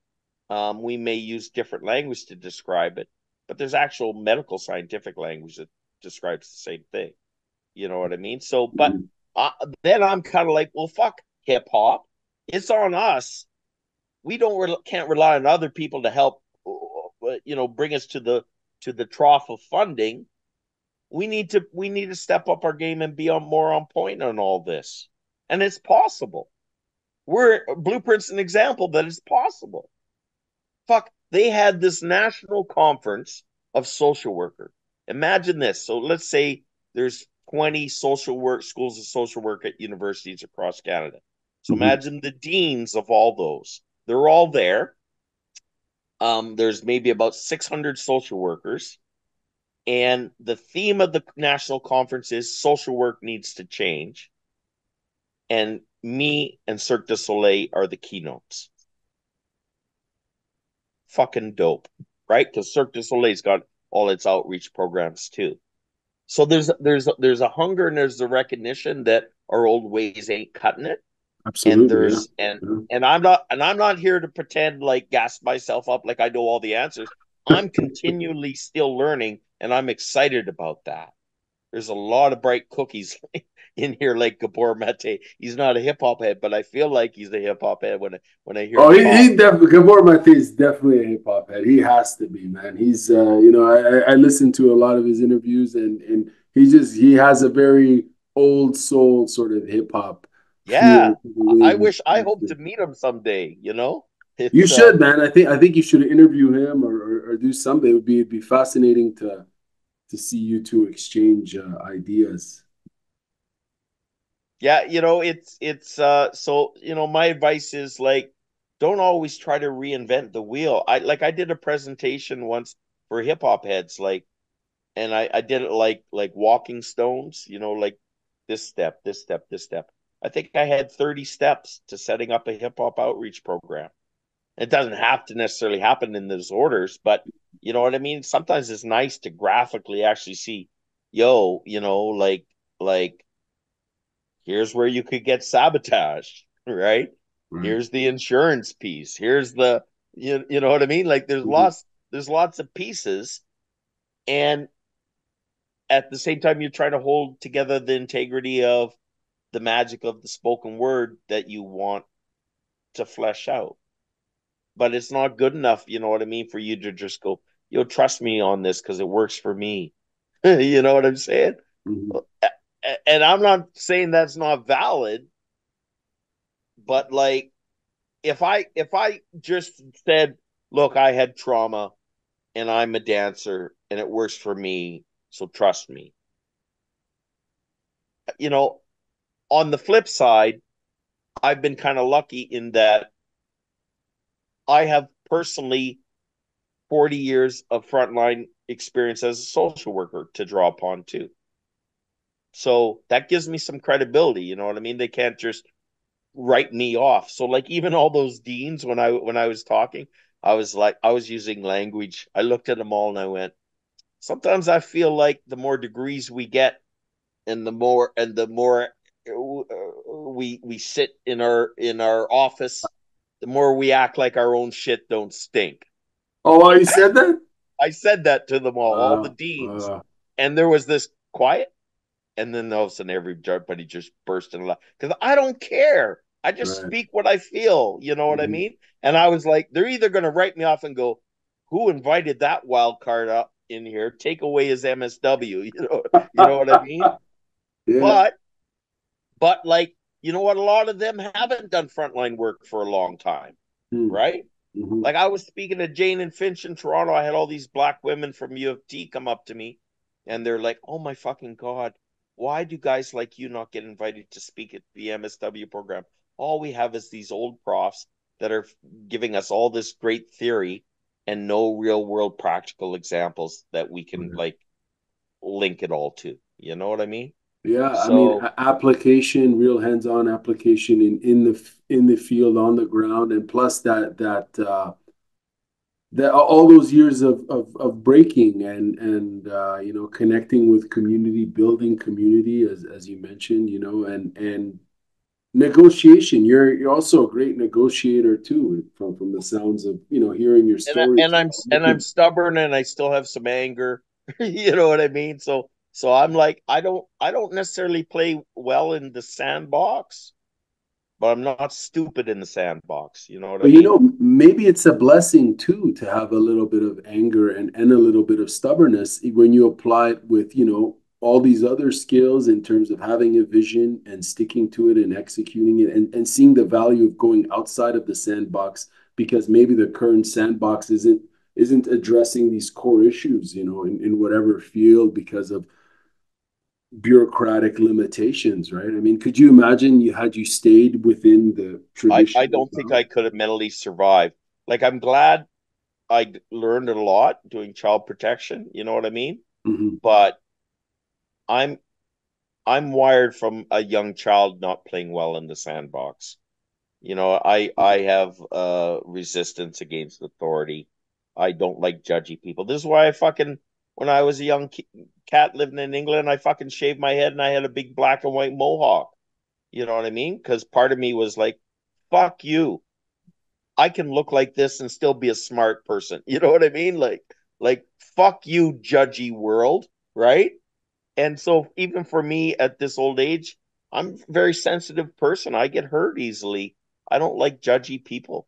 we may use different language to describe it, but there's actual medical scientific language that describes the same thing. You know what I mean? So, but Hmm. uh, then I'm kind of like, well, fuck hip hop. It's on us. We can't rely on other people to help, bring us to the trough of funding. We need to step up our game and be more on point on all this, and it's possible. We're Blueprint's an example that it's possible. Fuck, they had this national conference of social workers. Imagine this. So let's say there's 20 social work schools of social work at universities across Canada. So Hmm. imagine the deans of all those. They're all there. There's maybe about 600 social workers. And the theme of the national conference is social work needs to change. And me and Cirque du Soleil are the keynotes. Fucking dope, right? Because Cirque du Soleil's got all its outreach programs too. So there's a hunger and there's the recognition that our old ways ain't cutting it. And Absolutely. Yeah. there's Yeah. and I'm not here to pretend like gas myself up like I know all the answers. I'm continually still learning and I'm excited about that. There's a lot of bright cookies in here, like Gabor Mate. He's not a hip hop head, but I feel like he's a hip hop head when I hear Oh, him he talk. definitely Gabor Mate is definitely a hip hop head. He has to be, man. He's I listen to a lot of his interviews, and he has a very old soul sort of hip hop feel Yeah, to the way he I speaks. hope to meet him someday. You know, You it's should, man. I think you should interview him or do something. It'd be fascinating to see you two exchange ideas. yeah, it's so my advice is like don't always try to reinvent the wheel. I did a presentation once for hip hop heads, like, and I did it like walking stones, like this step, this step, this step. I think I had 30 steps to setting up a hip hop outreach program. It doesn't have to necessarily happen in those orders, but you know what I mean? Sometimes it's nice to graphically actually see, yo, like here's where you could get sabotaged, right? Right. Here's the insurance piece. Here's you know what I mean? Like Mhm. there's lots of pieces, and at the same time, you're trying to hold together the integrity of the magic of the spoken word that you want to flesh out. But it's not good enough, you know what I mean, for you to just go, yo, trust me on this because it works for me. You know what I'm saying? Mhm. And I'm not saying that's not valid, but like if I just said, look, I had trauma and I'm a dancer and it works for me, so trust me. You know, on the flip side, I've been kind of lucky in that I have personally 40 years of frontline experience as a social worker to draw upon too. So that gives me some credibility, you know what I mean? They can't just write me off. So like even all those deans when I was talking, I was like I was using language. I looked at them all and I went, sometimes I feel like the more degrees we get and the more we sit in our office, the more we act like our own shit don't stink. Oh, wow, you said that? I said that to them all the Wow. deans, and there was this quiet, and then all of a sudden everybody just burst into laugh because I don't care. I just Right. speak what I feel. You know what I Mhm. mean? And I was like, they're either going to write me off and go, "Who invited that wild card up in here? Take away his MSW." You know what I mean? Yeah. But like, you know what? A lot of them haven't done frontline work for a long time, Hmm. right? Mhm. Like I was speaking to Jane and Finch in Toronto. I had all these black women from U of T come up to me and they're like, oh my fucking God, why do guys like you not get invited to speak at the MSW program? All we have is these old profs that are giving us all this great theory and no real world practical examples that we can Right. like link it all to. You know what I mean? Yeah, I mean, So application, real hands-on application in the field on the ground, and plus that all those years of breaking and you know connecting with community, building community as you mentioned, you know, and negotiation. You're also a great negotiator too, from the sounds of you know hearing your and I, stories. and I'm You and I'm could, stubborn and I still have some anger. You know what I mean? So I'm like I don't necessarily play well in the sandbox, but I'm not stupid in the sandbox. You know what I but you mean? know, maybe it's a blessing too to have a little bit of anger and a little bit of stubbornness when you apply it with, you know, all these other skills in terms of having a vision and sticking to it and executing it and seeing the value of going outside of the sandbox because maybe the current sandbox isn't addressing these core issues, you know, in whatever field because of bureaucratic limitations, right? I mean, could you imagine you stayed within the I traditional don't think bounds? I could have mentally survived. Like I'm glad I learned a lot doing child protection. You know what I mean? Mhm. But I'm I'm wired from a young child not playing well in the sandbox. You know, I have resistance against authority. I don't like judgy people. This is why I fucking when I was a young cat living in England, I fucking shaved my head and I had a big black and white mohawk. You know what I mean? Because part of me was like, "Fuck you! I can look like this and still be a smart person." You know what I mean? Like fuck you, judgy world, right? And so even for me at this old age, I'm a very sensitive person. I get hurt easily. I don't like judgy people.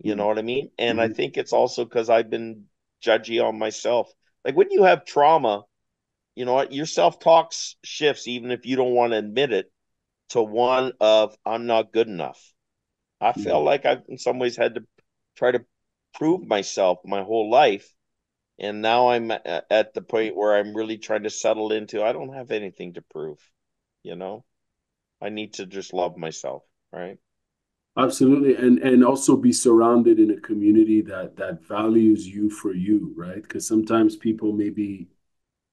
You know what I mean? And I Mhm. think it's also because I've been judgy on myself. Like when you have trauma, you know what? Your self-talk shifts, even if you don't want to admit it, to one of I'm not good enough. I feel Mhm. like I've in some ways had to try to prove myself my whole life. And now I'm at the point where I'm really trying to settle into I don't have anything to prove, you know? I need to just love myself, right? Absolutely, and also be surrounded in a community that values you for you, right? Because sometimes people maybe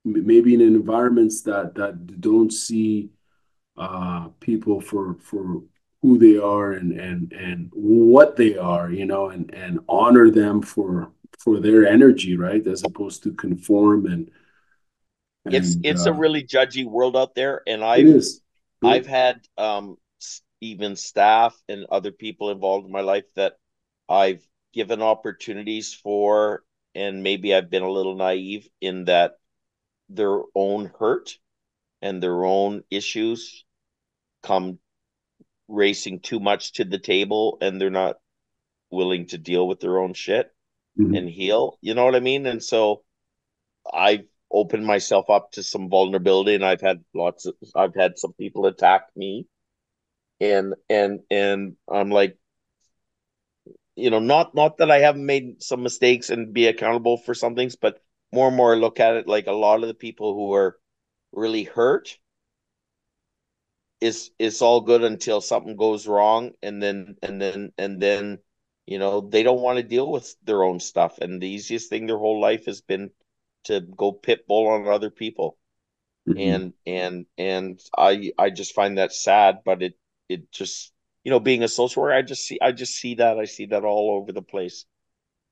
in environments that don't see people for who they are and what they are, you know, and honor them for their energy, right? As opposed to conform and It's a really judgy world out there, and it is. Yeah. I've had even staff and other people involved in my life that I've given opportunities for, and maybe I've been a little naive in that their own hurt and their own issues come racing too much to the table, and they're not willing to deal with their own shit Mhm. and heal. You know what I mean? And so I've opened myself up to some vulnerability, and I've had some people attack me, and I'm like, not that I haven't made some mistakes and be accountable for some things, but more and more I look at it like a lot of the people who are really hurt is it's all good until something goes wrong, and then they don't want to deal with their own stuff, and the easiest thing their whole life has been to go pit bull on other people. Mhm. And I just find that sad, but it just, being a social worker, I see that all over the place.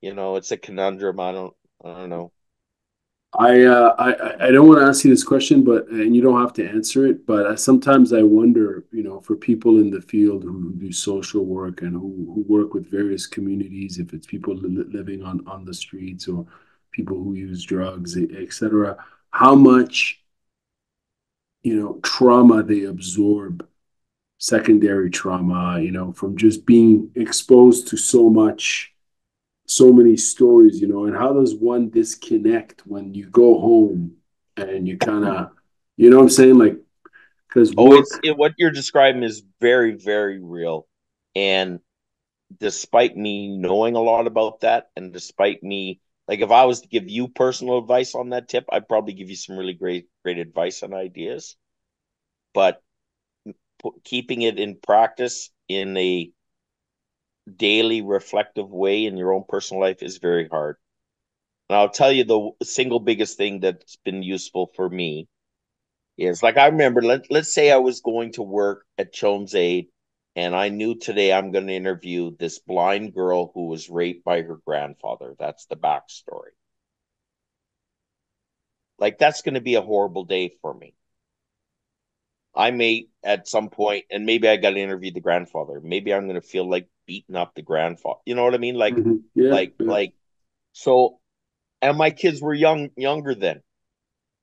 It's a conundrum. I don't know. I don't want to ask you this question, but and you don't have to answer it. But sometimes I wonder, for people in the field who do social work and who work with various communities, if it's people living on the streets or people who use drugs, etc., how much trauma they absorb, secondary trauma, from just being exposed to so many stories, and how does one disconnect when you go home and you kind of, what I'm saying? Like, because Oh, work, what you're describing is very, very real. And despite me knowing a lot about that, and despite me, like, if I was to give you personal advice on that tip, I'd probably give you some really great, great advice and ideas. But keeping it in practice in a daily reflective way in your own personal life is very hard. And I'll tell you the single biggest thing that's been useful for me is, like, I remember, let's say I was going to work at Jones Aid, and I knew today I'm going to interview this blind girl who was raped by her grandfather. That's the backstory. Like, that's going to be a horrible day for me. I may at some point, and maybe I got to interview the grandfather. Maybe I'm going to feel like beating up the grandfather. You know what I mean? Like, yeah, like, yeah. like. So, and my kids were younger then.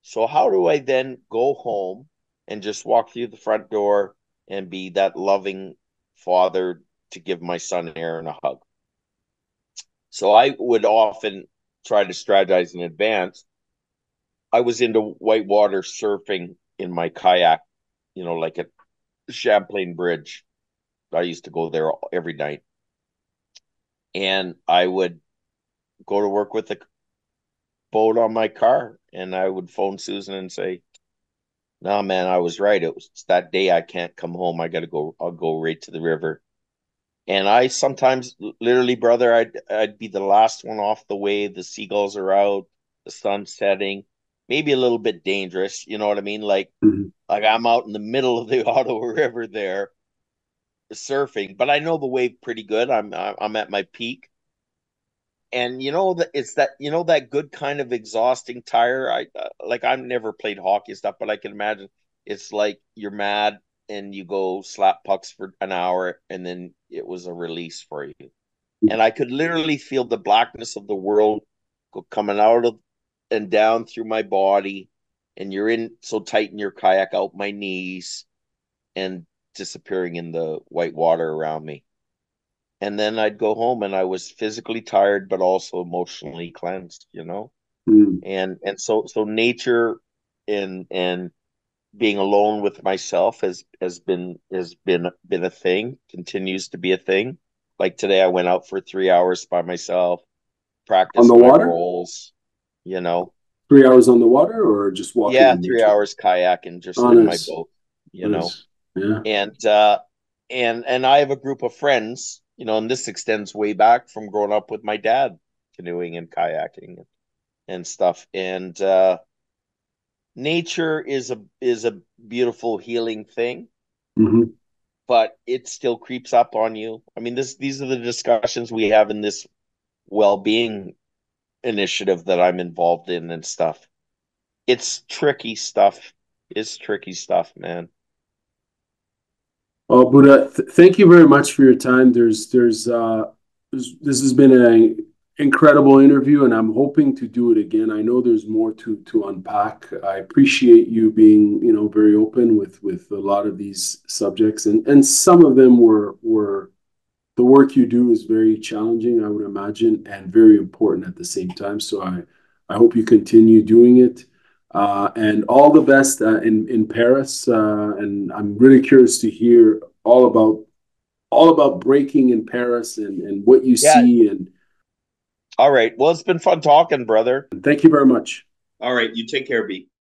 So how do I then go home and just walk through the front door and be that loving father to give my son Aaron a hug? So I would often try to strategize in advance. I was into whitewater surfing in my kayak, like at Champlain Bridge. I used to go there every night. And I would go to work with a boat on my car, and I would phone Susan and say, "No, man, I was right. It's that day I can't come home. I got to go. I'll go right to the river." And I sometimes, literally, brother, I'd be the last one off the wave. The seagulls are out, the sun's setting, maybe a little bit dangerous. You know what I mean? Mhm. Like I'm out in the middle of the Ottawa River there surfing, but I know the wave pretty good. I'm at my peak, and that it's that good kind of exhausting tire. Like, I've never played hockey and stuff, but I can imagine it's like you're mad and you go slap pucks for an hour, and then it was a release for you. And I could literally feel the blackness of the world coming out of and down through my body, and you're in so tight in your kayak out my knees and disappearing in the white water around me. And then I'd go home and I was physically tired but also emotionally cleansed. Mhm. And so nature and being alone with myself has been a thing, continues to be a thing. Like today I went out for 3 hours by myself, On the practiced my water, roles, you know. 3 hours on the water, or just walking Yeah, in three nature. hours kayaking just Oh, in my nice, boat, you know. nice. Yeah. And I have a group of friends, and this extends way back from growing up with my dad canoeing and kayaking and stuff. And nature is a beautiful healing thing, Hmm. but it still creeps up on you. I mean, these are the discussions we have in this well-being initiative that I'm involved in and stuff. It's tricky stuff. It's tricky stuff, man. Oh, Buddha, thank you very much for your time. This has been a incredible interview, and I'm hoping to do it again. I know there's more to unpack. I appreciate you being, very open with a lot of these subjects, and some of them were the work you do is very challenging, I would imagine, and very important at the same time. So I hope you continue doing it. And all the best in Paris. And I'm really curious to hear all about breaking in Paris and what you Yeah. see. And All right. Well, it's been fun talking, brother. thank you very much. All right. You take care, B.